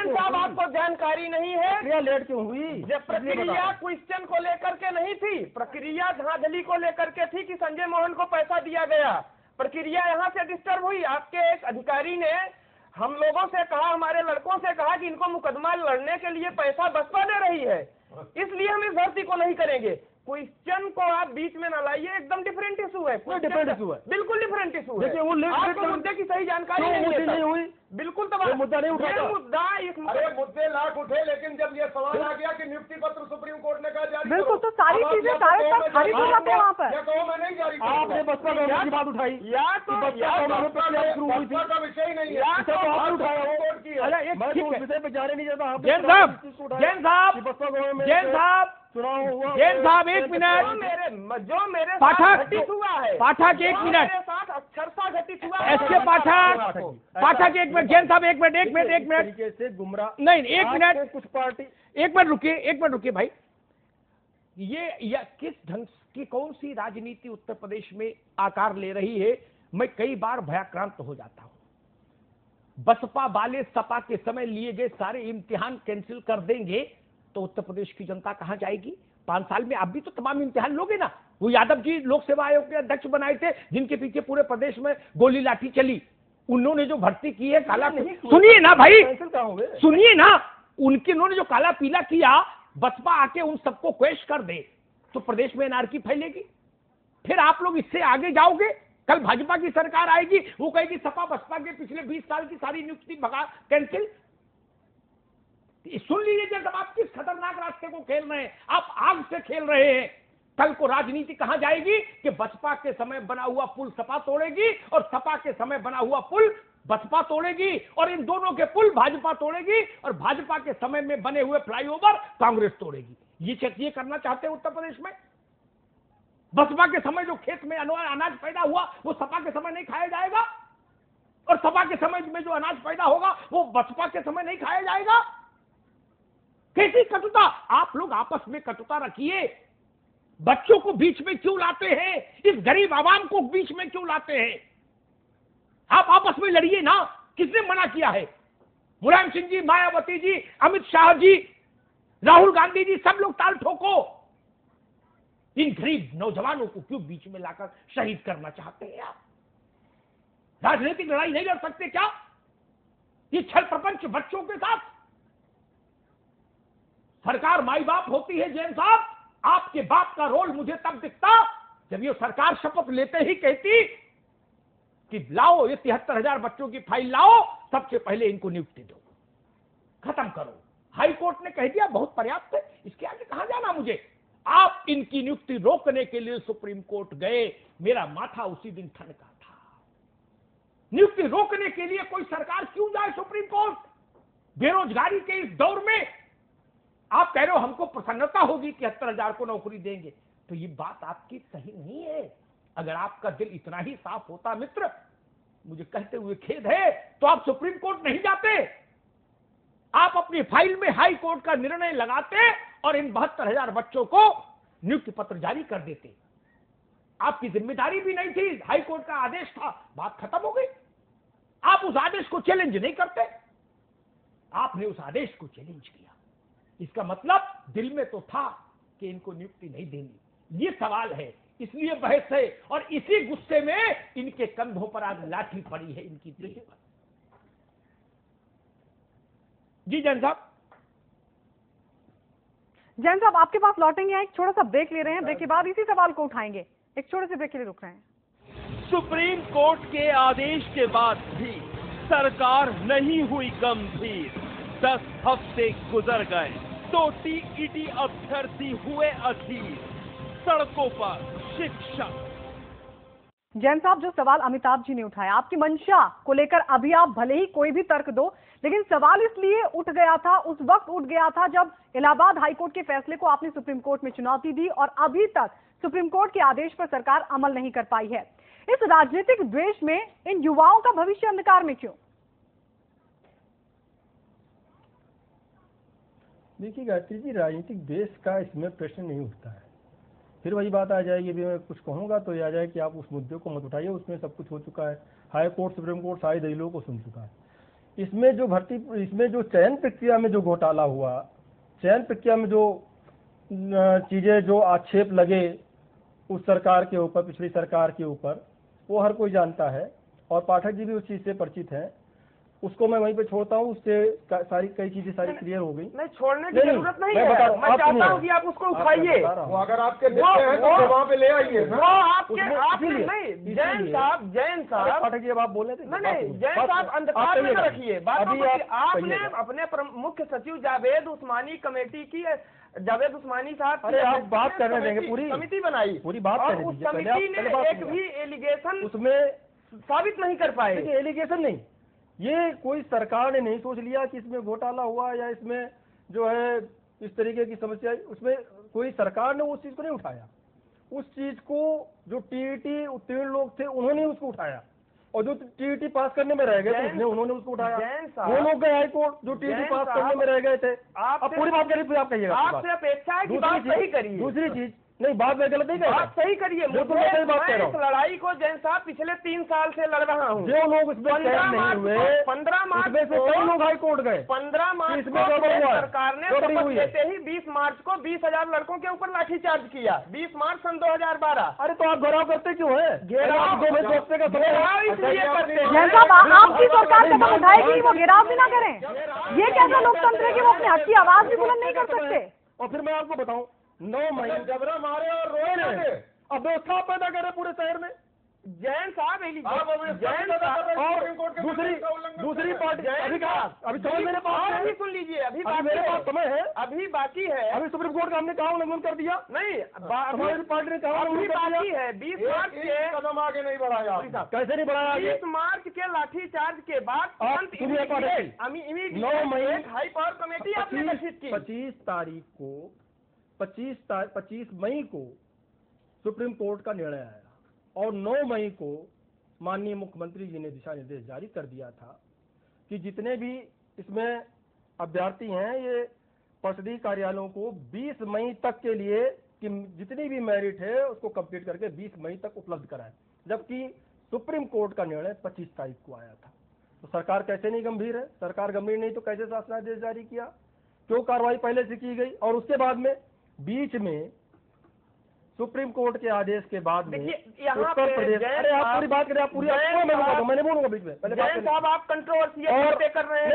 H: साहब आपको जानकारी नहीं है,
F: प्रक्रिया लेट क्यों हुई?
H: जब प्रक्रिया क्वेश्चन को लेकर के नहीं थी, प्रक्रिया धांधली को लेकर के थी कि संजय मोहन को पैसा दिया गया। प्रक्रिया यहाँ से डिस्टर्ब हुई। आपके एक अधिकारी ने हम लोगों से कहा, हमारे लड़कों से कहा कि इनको मुकदमा लड़ने के लिए पैसा बसपा दे रही है, इसलिए हम इस भर्ती को नहीं करेंगे। क्वेश्चन को आप बीच में न लाइए, एकदम डिफरेंट इशू है।
F: डिफरेंट इशू है,
H: बिल्कुल डिफरेंट इशू है।
F: देखिए वो
H: आपको मुद्दे की सही जानकारी
F: नहीं हुई,
H: बिल्कुल
F: मुद्दा नहीं उठा।
H: मुद्दा
G: अरे मुद्दे लाख उठे, लेकिन जब ये सवाल आ गया कि नियुक्ति पत्र सुप्रीम कोर्ट ने कहा जारी
B: बिल्कुल, तो सारी चीजें सारे तक खारिज हो जाते हैं वहाँ पर।
G: ये कहो मैं नहीं जारी करूंगा।
F: आपने बसपा गवर्नमेंट की बात उठाई,
H: या तो
G: बसपा का विषय ही नहीं है,
F: इसे तो आपने उठाया हो।
G: कोर्ट की है।
E: अरे एक
F: मैं
E: ठीक
F: तो उस
E: है,
F: विषय पे जाने नहीं चाहता।
E: जैन साहब
F: बसपा गवर्नमेंट
E: जैन साहब
F: चुनाव हुआ,
E: जैन साहब एक मिनट,
H: जो मेरे
E: पाठक,
H: साथ घटित हुआ है,
E: पाठक एक मिनट,
H: मेरे साथ अक्षरशा घटित हुआ है।
E: एसके पाठक एक मिनट, जैन साहब एक मिनट
F: तरीके से गुमराह
E: नहीं, एक मिनट,
F: कुछ पार्टी
E: एक मिनट रुकिए भाई। ये किस ढंग की कौन सी राजनीति उत्तर प्रदेश में आकार ले रही है, मैं कई बार भयाक्रांत हो जाता हूं। बसपा वाले सपा के समय लिए गए सारे इम्तिहान कैंसिल कर देंगे तो उत्तर प्रदेश की जनता कहां जाएगी? 5 साल में आप भी तो तमाम इम्तिहान लोगे ना। वो यादव जी लोक सेवा आयोग के अध्यक्ष बनाए थे, जिनके पीछे पूरे प्रदेश में गोली लाठी चली, उन्होंने जो भर्ती की है काला, सुनिए ना भाई, सुनिए ना, उन्होंने जो काला पीला किया, बसपा आके उन सबको क्वेश्चन कर दे तो प्रदेश में एनआरकी फैलेगी। फिर आप लोग इससे आगे जाओगे। कल भाजपा की सरकार आएगी, वो कहेगी सपा बसपा के पिछले 20 साल की सारी नियुक्ति भगा कैंसिल। सुन लीजिए जब आप किस खतरनाक रास्ते को खेल रहे हैं, आप आग से खेल रहे हैं। कल को राजनीति कहां जाएगी कि बसपा के समय बना हुआ पुल सपा तोड़ेगी और सपा के समय बना हुआ पुल बसपा तोड़ेगी, और इन दोनों के पुल भाजपा तोड़ेगी, और भाजपा के समय में बने हुए फ्लाईओवर कांग्रेस तोड़ेगी। ये करना चाहते हैं उत्तर प्रदेश में? बसपा के समय जो खेत में अनाज पैदा हुआ वो सपा के समय नहीं खाया जाएगा, और सपा के समय में जो अनाज पैदा होगा वो बसपा के समय नहीं खाया जाएगा। कैसी कटुता! आप लोग आपस में कटुता रखिए। बच्चों को बीच में क्यों लाते हैं? इस गरीब आवाम को बीच में क्यों लाते हैं? आप आपस में लड़िए ना। किसने मना किया है? मुलायम सिंह जी, मायावती जी, अमित शाह जी, राहुल गांधी जी, सब लोग ताल ठोको। इन गरीब नौजवानों को क्यों बीच में लाकर शहीद करना चाहते हैं आप? राजनीतिक लड़ाई नहीं लड़ सकते क्या? ये छल प्रपंच बच्चों के साथ। सरकार माई बाप होती है जैन साहब। आपके बाप का रोल मुझे तब दिखता जब ये सरकार शपथ लेते ही कहती कि लाओ ये 73,000 बच्चों की फाइल लाओ, सबसे पहले इनको नियुक्ति दो। खत्म करो। हाई कोर्ट ने कह दिया बहुत पर्याप्त है, इसके आगे कहां जाना मुझे। आप इनकी नियुक्ति रोकने के लिए सुप्रीम कोर्ट गए, मेरा माथा उसी दिन ठनका था। नियुक्ति रोकने के लिए कोई सरकार क्यों जाए सुप्रीम कोर्ट? बेरोजगारी के इस दौर में आप कह रहे हो हमको प्रसन्नता होगी कि 70,000 को नौकरी देंगे, तो ये बात आपकी सही नहीं है। अगर आपका दिल इतना ही साफ होता मित्र, मुझे कहते हुए खेद है, तो आप सुप्रीम कोर्ट नहीं जाते, आप अपनी फाइल में हाई कोर्ट का निर्णय लगाते और इन 72,000 बच्चों को नियुक्ति पत्र जारी कर देते। आपकी जिम्मेदारी भी नहीं थी, हाई कोर्ट का आदेश था, बात खत्म हो गई। आप उस आदेश को चैलेंज नहीं करते, आपने उस आदेश को चैलेंज किया। इसका मतलब दिल में तो था कि इनको नियुक्ति नहीं देनी। ये सवाल है, इसलिए बहस है, और इसी गुस्से में इनके कंधों पर आज लाठी पड़ी है इनकी देह पर। जी जैन साहब।
B: जैन साहब आपके पास लौटेंगे, एक छोटा सा ब्रेक ले रहे हैं, ब्रेक के बाद इसी सवाल को उठाएंगे। एक छोटे से ब्रेक के लिए रुक रहे हैं।
A: सुप्रीम कोर्ट के आदेश के बाद भी सरकार नहीं हुई गंभीर। 10 हफ्ते गुजर गए तो टीईटी अभ्यर्थी हुए अधीर। सड़कों पर शिक्षक।
B: जैन साहब, जो सवाल अमिताभ जी ने उठाया, आपकी मंशा को लेकर अभी आप भले ही कोई भी तर्क दो, लेकिन सवाल इसलिए उठ गया था, उस वक्त उठ गया था जब इलाहाबाद हाईकोर्ट के फैसले को आपने सुप्रीम कोर्ट में चुनौती दी और अभी तक सुप्रीम कोर्ट के आदेश पर सरकार अमल नहीं कर पाई है। इस राजनीतिक द्वेष में इन युवाओं का भविष्य अंधकार में क्यों?
F: देखिए गायत्री जी, राजनीतिक द्वेष का इसमें प्रश्न नहीं उठता है। फिर वही बात आ जाएगी, भी मैं कुछ कहूँगा तो ये आ जाए कि आप उस मुद्दे को मत उठाइए, उसमें सब कुछ हो चुका है। हाई कोर्ट सुप्रीम कोर्ट सारी दलीलों को सुन चुका है। इसमें जो चयन प्रक्रिया में जो घोटाला हुआ, चयन प्रक्रिया में जो चीज़ें जो आक्षेप लगे उस सरकार के ऊपर, पिछली सरकार के ऊपर, वो हर कोई जानता है और पाठक जी भी उस चीज़ से परिचित हैं। उसको मैं वहीं पे छोड़ता हूँ, उससे सारी कई चीजें सारी क्लियर हो गई।
H: नहीं, छोड़ने की जरूरत नहीं है। मैं चाहता हूँ कि आप उसको उठाइए।
G: वो अगर आपके नित्य है तो वहाँ पे ले आइए।
H: वो आपके नहीं, जैन साहब
F: पाठक जी अब आप बोले थे।
H: नहीं, जैन साहब अंधकार में रखिए बात। आपने अपने मुख्य सचिव जावेद उस्मानी कमेटी की, जावेद उस्मानी साहब,
F: अरे आप बात करने देंगे, पूरी
H: समिति बनाई,
F: पूरी बात
H: और उस समिति ने एक भी एलिगेशन
F: उसमें
H: साबित नहीं कर पाए।
F: एलिगेशन नहीं, ये कोई सरकार ने नहीं सोच लिया कि इसमें घोटाला हुआ या इसमें जो है इस तरीके की समस्या, उसमें कोई सरकार ने उस चीज को नहीं उठाया। उस चीज को जो टीईटी उत्तीर्ण लोग थे उन्होंने उसको उठाया, और जो टीईटी पास करने में रह गए थे उन्होंने उसको उठाया। वो लोग गए हाईकोर्ट जो टीईटी पास करने में रह गए थे। आप पूरी बात करिए, फिर आप कहिएगा।
H: आपसे अपेक्षा है कि बात सही करिए।
F: दूसरी चीज नहीं, बात मैं गलत नहीं कह रहा,
H: बात सही करिए।
F: मैं इस
H: लड़ाई को जैन साहब पिछले 3 साल से लड़ रहा हूँ।
F: जो लोग इसमें नहीं हुए,
H: 15 मार्च
F: में से कई लोग हाई कोर्ट गए।
H: 15 मार्च को सरकार ने शपथ लेते ही 20 मार्च को 20,000 लड़कों के ऊपर लाठीचार्ज किया। 20 मार्च सन 2012।
F: अरे तो आप घेराव करते क्यों है?
H: घेराव इसलिए करते हैं।
B: जैन साहब, आपकी सरकार कदम उठाएगी, वो घेराव भी ना करें। ये कैसा लोकतंत्र है कि वो अपने हक की आवाज भी बुलंद नहीं कर सकते?
F: और फिर मैं आपको बताऊं, 9 महीने जबरा मारे और रोए रहे, अब व्यवस्था पैदा करे पूरे शहर में।
H: जैन साहब
F: दूसरी पार्टी अभी समय मेरे पास
H: अभी सुन लीजिए, अभी
F: मेरे पास समय है,
H: अभी बाकी है।
F: अभी सुप्रीम कोर्ट का हमने कहा उल्लंघन कर दिया।
H: नहीं,
F: हमारी पार्टी ने कहा
H: अभी बाकी है। 20 मार्च के
G: कदम आगे नहीं बढ़ाया।
F: कैसे नहीं बढ़ाया?
H: 20 मार्च के लाठीचार्ज के बाद
F: 9 मई
H: हाई पावर कमेटी आपने गठित की।
F: 25 मई को सुप्रीम कोर्ट का निर्णय आया और 9 मई को माननीय मुख्यमंत्री जी ने दिशा निर्देश जारी कर दिया था कि जितने भी इसमें अभ्यर्थी हैं ये परिषदीय कार्यालयों को 20 मई तक के लिए कि जितनी भी मेरिट है उसको कंप्लीट करके 20 मई तक उपलब्ध कराएं, जबकि सुप्रीम कोर्ट का निर्णय 25 तारीख को आया था। तो सरकार कैसे नहीं गंभीर है? सरकार गंभीर नहीं तो कैसे शासनादेश जारी किया? क्यों कार्रवाई पहले से की गई और उसके बाद में बीच में सुप्रीम कोर्ट के आदेश के बाद में उत्तर प्रदेश, अरे आप पूरी बात करें, आप पूरी मैंने बोलूंगा बीच में।
H: जैन साहब, आप कंट्रोवर्सियल कर रहे हैं,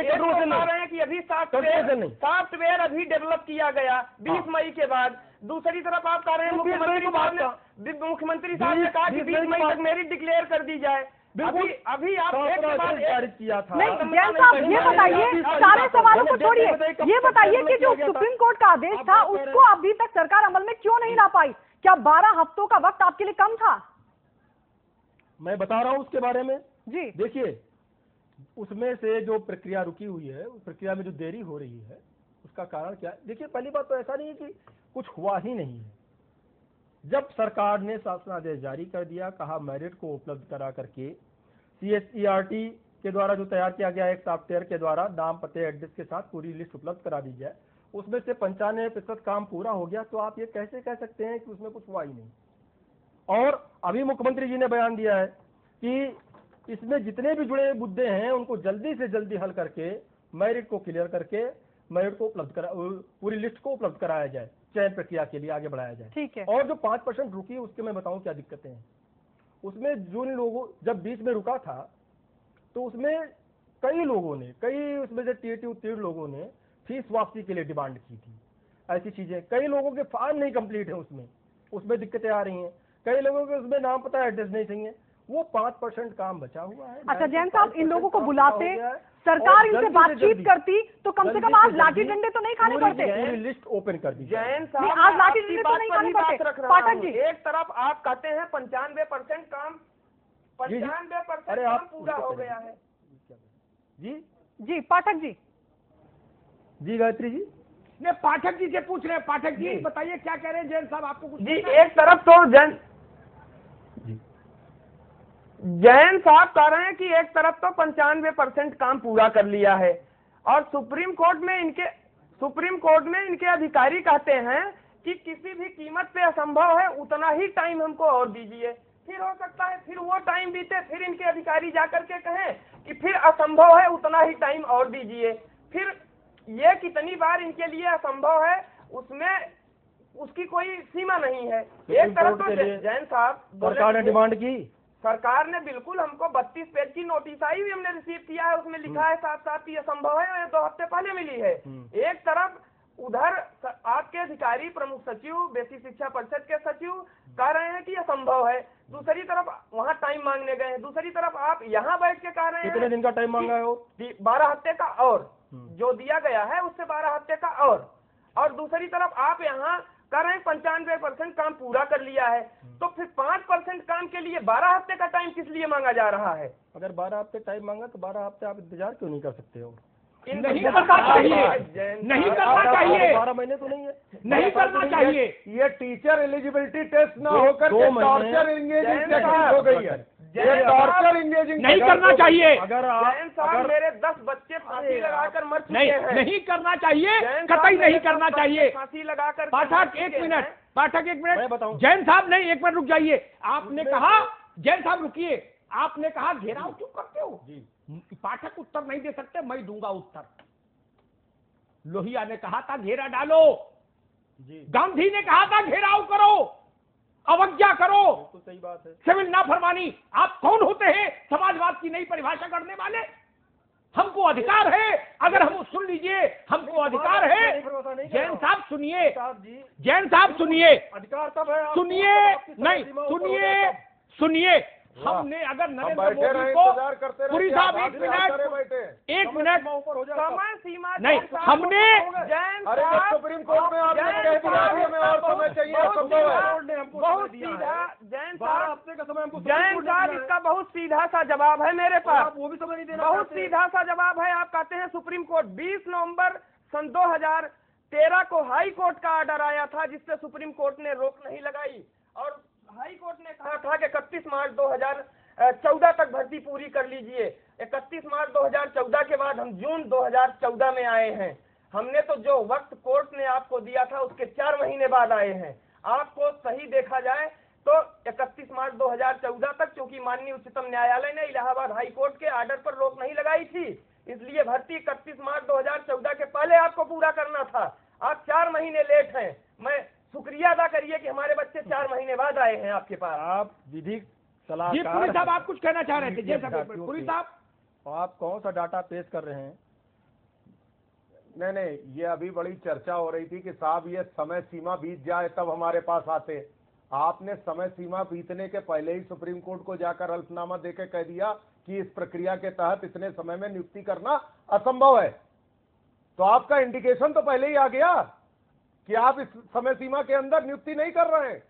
H: कि अभी सॉफ्टवेयर अभी डेवलप किया गया 20 मई के बाद। दूसरी तरफ आप कह रहे हैं मुख्यमंत्री साहब ने कहा कि 20 मई तक मेरिट डिक्लेयर कर दी जाए। अभी आप एक के बाद एक
F: जारी किया था।
B: नहीं जैन साहब ये बताइए, सारे सवालों को छोड़िए, ये बताइए कि जो सुप्रीम कोर्ट का आदेश था उसको अभी तक सरकार अमल में क्यों नहीं ला पाई? क्या 12 हफ्तों का वक्त आपके लिए कम था?
F: मैं बता रहा हूँ उसके बारे में
B: जी
F: देखिए, उसमें से जो प्रक्रिया रुकी हुई है, उस प्रक्रिया में जो देरी हो रही है उसका कारण क्या है? देखिए, पहली बात तो ऐसा नहीं है कि कुछ हुआ ही नहीं है। जब सरकार ने शासनादेश जारी कर दिया, कहा मेरिट को उपलब्ध करा करके CSERT के द्वारा जो तैयार किया गया एक सॉफ्टवेयर के द्वारा नाम पते एड्रेस के साथ पूरी लिस्ट उपलब्ध करा दी जाए, उसमें से 95% काम पूरा हो गया, तो आप ये कैसे कह सकते हैं कि उसमें कुछ हुआ ही नहीं? और अभी मुख्यमंत्री जी ने बयान दिया है कि इसमें जितने भी जुड़े मुद्दे हैं उनको जल्दी से जल्दी हल करके मेरिट को क्लियर करके मेरिट को उपलब्ध करा, पूरी लिस्ट को उपलब्ध कराया जाए, चयन प्रक्रिया के लिए आगे बढ़ाया जाए।
B: ठीक है।
F: और जो 5% रुकी उसके मैं बताऊं क्या दिक्कतें हैं। उसमें जिन लोगों, जब बीच में रुका था तो उसमें कई लोगों ने, कई उसमें से TET उत्तीर्ण लोगों ने फीस वापसी के लिए डिमांड की थी। ऐसी चीजें, कई लोगों के फॉर्म नहीं कंप्लीट है, उसमें दिक्कतें आ रही हैं। कई लोगों के उसमें नाम पता एड्रेस नहीं सही है। वो 5% काम बचा हुआ है।
B: अच्छा जैन साहब, इन लोगों को बुलाते, सरकार इनसे बातचीत करती तो कम से कम आज लाठी डंडे तो नहीं खाने पड़ते।
F: पूरी लिस्ट ओपन कर दी।
H: जैन साहब,
B: आज लाठी डंडे तो नहीं खाने पड़ते। पाठक जी,
H: एक तरफ आप कहते हैं 95% काम, 95% काम पूरा हो गया है।
B: जी पाठक जी।
E: जी गायत्री जी, नहीं पाठक जी से पूछ रहे हैं। पाठक जी बताइए क्या कह रहे हैं जैन साहब, आपको कुछ
H: जी? एक तरफ तो जैन साहब कह रहे हैं कि एक तरफ तो 95% काम पूरा कर लिया है, और सुप्रीम कोर्ट में इनके अधिकारी कहते हैं कि किसी भी कीमत पे असंभव है, उतना ही टाइम हमको और दीजिए। फिर हो सकता है फिर वो टाइम बीते, फिर इनके अधिकारी जाकर के कहें कि फिर असंभव है, उतना ही टाइम और दीजिए। फिर ये कितनी बार इनके लिए असंभव है, उसमें उसकी कोई सीमा नहीं है। एक तरफ तो जैन साहब,
F: सरकार ने डिमांड की,
H: सरकार ने बिल्कुल हमको 32 पेज की नोटिस आई हुई हमने रिसीव किया है, उसमें लिखा है साथ साथ ये संभव है, ये 2 हफ्ते पहले मिली है। एक तरफ उधर आपके अधिकारी, प्रमुख सचिव, बेसिक शिक्षा परिषद के सचिव कह रहे हैं कि ये संभव है, दूसरी तरफ वहाँ टाइम मांगने गए हैं, दूसरी तरफ आप यहाँ बैठ के कह रहे हैं
F: कितने दिन का टाइम मांगा है वो?
H: 12 हफ्ते का, और जो दिया गया है उससे 12 हफ्ते का, और दूसरी तरफ आप यहाँ कह रहे हैं 95% काम पूरा कर लिया है। तो फिर 5% काम के लिए 12 हफ्ते का टाइम किस लिए मांगा जा रहा है?
F: अगर 12 हफ्ते टाइम मांगा तो 12 हफ्ते आप इंतजार क्यों नहीं कर सकते हो?
E: नहीं करना चाहिए, नहीं करना चाहिए,
F: 12 महीने तो नहीं है,
E: नहीं करना चाहिए।
G: ये टीचर एलिजिबिलिटी टेस्ट ना होकर के टॉर्चर इंगेजिंग टेक्निक हो गई है। ये टॉर्चर इंगेजिंग
E: नहीं करना चाहिए।
F: अगर
H: मेरे 10 बच्चे फांसी लगाकर मर चुके हैं।
E: नहीं करना चाहिए, कतई नहीं करना चाहिए।
H: फांसी लगाकर
E: पाठक एक मिनट, पाठक एक
F: मैं
E: मिनट,
F: बताऊं।
E: जैन साहब नहीं, एक मिनट रुक जाइए। आपने कहा, जैन साहब रुकिए, आपने कहा घेराव क्यों करते हो जी? पाठक उत्तर नहीं दे सकते, मैं दूंगा उत्तर। लोहिया ने कहा था घेरा डालो जी, गांधी ने कहा था घेराव करो, अवज्ञा करो,
F: तो सही बात है।
E: सिविल नाफरमानी। आप कौन होते हैं समाजवाद की नई परिभाषा करने वाले? हमको अधिकार है, अगर हम सुन लीजिए, हमको अधिकार है। जैन साहब सुनिए, जैन साहब सुनिए,
F: अधिकार तब है,
E: सुनिए, नहीं सुनिए, सुनिए। हमने अगर नरेंद्र मोदी को, पुरी साहब एक मिनट,
H: समय सीमा
E: नहीं, हमने
G: सुप्रीम कोर्ट में आपने कह दिया कि हमें और समय चाहिए, संभव है।
H: बहुत सीधा जैन साहब, इसका बहुत सीधा सा जवाब है मेरे पास,
F: वो भी समय नहीं देना,
H: बहुत सीधा सा जवाब है। आप कहते हैं सुप्रीम कोर्ट 20 नवंबर सन 2013 को हाई कोर्ट का ऑर्डर आया था, जिससे सुप्रीम कोर्ट ने रोक नहीं लगाई, और हाई कोर्ट ने कहा था कि 31 मार्च 2014 तक भर्ती पूरी कर लीजिए। 31 मार्च 2014 के बाद हम जून 2014 में आए हैं। हमने तो जो वक्त कोर्ट ने आपको दिया था उसके 4 महीने बाद आए हैं। आपको सही देखा जाए तो 31 मार्च 2014 तक, क्योंकि माननीय उच्चतम न्यायालय ने इलाहाबाद हाई कोर्ट के ऑर्डर पर रोक नहीं लगाई थी, इसलिए भर्ती 31 मार्च 2014 के पहले आपको पूरा करना था। आप 4 महीने लेट हैं। मैं शुक्रिया अदा करिए कि हमारे बच्चे 4 महीने बाद आए हैं आपके पास।
F: आप विधिक सलाहकार,
E: जी पुरी साहब आप कुछ कहना चाह रहे थे? जी पुरी साहब,
F: आप कौन सा डाटा पेश कर रहे हैं?
G: नहीं, ये अभी बड़ी चर्चा हो रही थी कि साहब ये समय सीमा बीत जाए तब हमारे पास आते। आपने समय सीमा बीतने के पहले ही सुप्रीम कोर्ट को जाकर हल्फनामा देकर कह दिया कि इस प्रक्रिया के तहत इतने समय में नियुक्ति करना असंभव है। तो आपका इंडिकेशन तो पहले ही आ गया कि आप इस समय सीमा के अंदर नियुक्ति नहीं कर रहे हैं।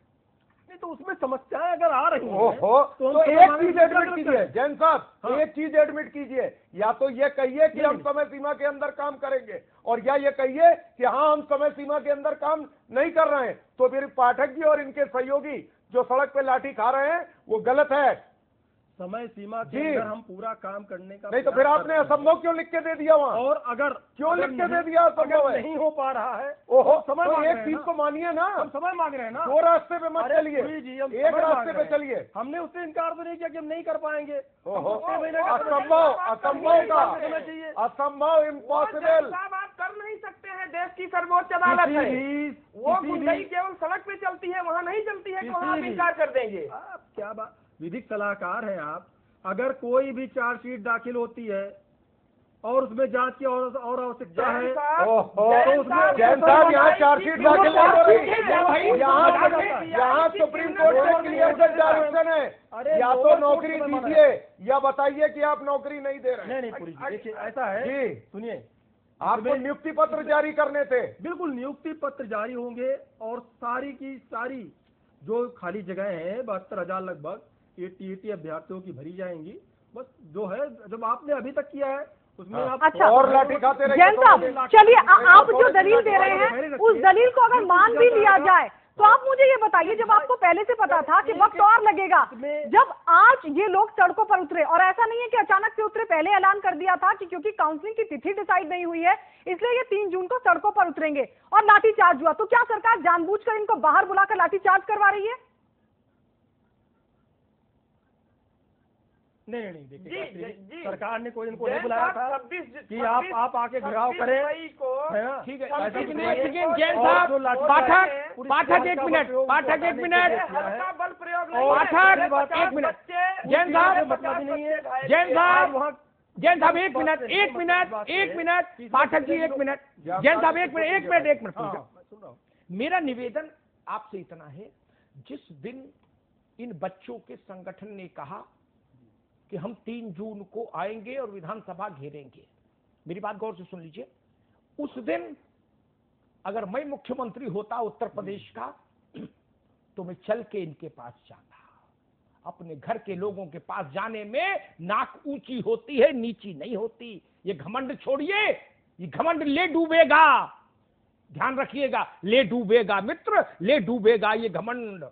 F: नहीं तो उसमें समस्याएं अगर आ रही हैं
G: ओहो, तो एक चीज एडमिट कीजिए जैन साहब,
F: हाँ।
G: एक चीज एडमिट कीजिए, या तो ये कहिए कि हम समय सीमा के अंदर काम करेंगे, और या ये कहिए कि हाँ हम समय सीमा के अंदर काम नहीं कर रहे हैं। तो फिर पाठक जी और इनके सहयोगी जो सड़क पे लाठी खा रहे हैं वो गलत है।
F: समय सीमा के
G: जी।
F: अंदर हम पूरा काम करने का
G: नहीं तो
F: प्रयास
G: फिर
F: कर
G: आपने
F: रहे हैं।
G: असंभव क्यों लिख के दे दिया वहाँ?
F: और अगर
G: क्यों लिख के
F: नहीं-
G: दे दिया असंभव
F: अगर
G: है?
F: नहीं हो पा रहा है
G: ओहो,
F: तो समय
G: तो
F: मांग
G: एक
F: रहे हैं
G: चीज
F: ना।
G: को मानिए ना,
F: हम समय मांग रहे हैं ना।
G: दो रास्ते पे मत
F: अरे
G: चलिए,
F: पुरी जी, हम
G: एक
F: समय
G: रास्ते
F: मांग
G: पे
F: रहे हैं।
G: चलिए।
F: हमने उससे इनकार तो नहीं किया कि हम नहीं कर पाएंगे।
G: ओहो,
F: हमको 6 महीने का
G: असंभव, असंभव का,
F: होना चाहिए।
G: असंभव, इम्पॉसिबल।
H: साहब आप कर नहीं सकते हैं, देश की सर्वोच्च अदालत है। वो गुंडई केवल सड़क पे चलती है, वहाँ नहीं चलती है कि वहाँ आप
F: किसी भी-
H: इनकार कर देंगे।
F: आप क्या बात, विधिक सलाहकार हैं आप। अगर कोई भी चार्जशीट दाखिल होती है और उसमें जांच की और आवश्यकता है,
G: ओहो,
F: जैन साहब,
G: जैन साहब यहाँ चार्जशीट दाखिल नहीं हो रही,
F: भाई,
G: यहाँ सुप्रीम कोर्ट से क्लियर कट डायरेक्शन है,
F: अरे
G: या तो
F: लोअर
G: नौकरी
F: कोर्ट में मना
G: दीजिए या बताइए कि आप नौकरी नहीं दे रहे
F: नहीं
G: हैं।
F: नहीं पुरी जी, देखिए ऐसा है,
G: जी,
F: सुनिए,
G: आपको नियुक्ति पत्र जारी करने थे।
F: बिल्कुल नियुक्ति पत्र जारी होंगे और सारी की सारी जो खाली जगह है 72,000 लगभग ये टीईटी अभ्यर्थियों की भरी जाएंगी। बस जो है जब आपने अभी तक किया है उसमें आप
B: अच्छा,
G: और लाठी खाते रहिए।
B: जैन साहब, चलिए आप जो दलील दे रहे हैं उस दलील को अगर मान भी लिया जाए तो आप मुझे ये बताइए, जब आपको पहले से पता था कि वक्त और लगेगा, जब आज ये लोग सड़कों पर उतरे, और ऐसा नहीं है कि अचानक से उतरे, पहले ऐलान कर दिया था कि क्योंकि काउंसलिंग की तिथि डिसाइड नहीं हुई है इसलिए ये 3 जून को सड़कों पर उतरेंगे और लाठीचार्ज हुआ, तो क्या सरकार जानबूझकर इनको बाहर बुलाकर लाठीचार्ज करवा रही है?
F: नहीं नहीं देखिए
H: जी।
F: सरकार ने कोई इनको
H: जैन
F: नहीं बुलाया
H: साहब,
F: था
H: 26
F: कि आप आके घेराव करें, है ना?
E: ठीक है,
F: ऐसा
E: लेकिन
F: कुछ
E: एक
F: नहीं।
E: सेकेंड जैन
F: और
E: साहब,
F: जो लाठी-
E: पाठक
F: पूरी
E: पाठक
F: सरकार
E: एक
F: का
E: मिनट,
F: प्रयोग
E: पाठक एक
F: को
E: मिनट,
F: हटाने के लिए किया है।
H: हल्का बल प्रयोग
F: और
H: नहीं
E: पाठक,
H: है।
E: एक मिनट।
H: बच्चे-
E: जैन साहब,
F: मतलब ही नहीं है।
E: जैन साहब,
F: वहाँ
E: जैन साहब एक मिनट, एक मिनट, एक मिनट, पाठक जी एक मिनट, जैन साहब एक मिनट, एक मिनट, एक मिनट।
F: हाँ, मैं सुन रहा हूँ।
E: मेरा निवेदन आपसे इतना है, जिस दिन इन बच्चों के संगठन ने कहा कि हम 3 जून को आएंगे और विधानसभा घेरेंगे, मेरी बात गौर से सुन लीजिए, उस दिन अगर मैं मुख्यमंत्री होता उत्तर प्रदेश का तो मैं चल के इनके पास जाता। अपने घर के लोगों के पास जाने में नाक ऊंची होती है, नीची नहीं होती। ये घमंड छोड़िए, ये घमंड ले डूबेगा, ध्यान रखिएगा, ले डूबेगा मित्र, ले डूबेगा ये घमंड।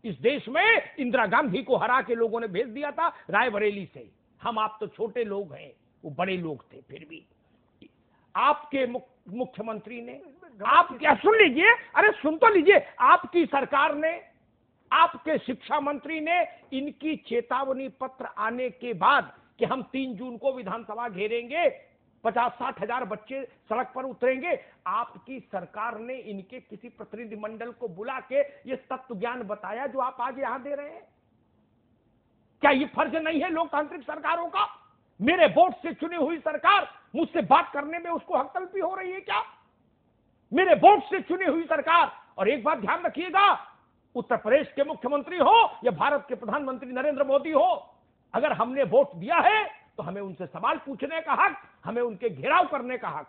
E: इस देश में इंदिरा गांधी को हरा के लोगों ने भेज दिया था रायबरेली से। हम आप तो छोटे लोग हैं, वो बड़े लोग थे। फिर भी आपके मुख्यमंत्री ने, आप क्या सुन लीजिए, अरे सुन तो लीजिए, आपकी सरकार ने, आपके शिक्षा मंत्री ने इनकी चेतावनी पत्र आने के बाद कि हम 3 जून को विधानसभा घेरेंगे, 50-60 हजार बच्चे सड़क पर उतरेंगे, आपकी सरकार ने इनके किसी प्रतिनिधिमंडल को बुला के ये तत्व ज्ञान बताया जो आप आज यहां दे रहे हैं? क्या ये फर्ज नहीं है लोकतांत्रिक सरकारों का? मेरे वोट से चुनी हुई सरकार मुझसे बात करने में उसको हक तलफी हो रही है क्या? मेरे वोट से चुनी हुई सरकार। और एक बात ध्यान रखिएगा, उत्तर प्रदेश के मुख्यमंत्री हो या भारत के प्रधानमंत्री नरेंद्र मोदी हो, अगर हमने वोट दिया है तो हमें उनसे सवाल पूछने का हक, हमें उनके घेराव करने का हक।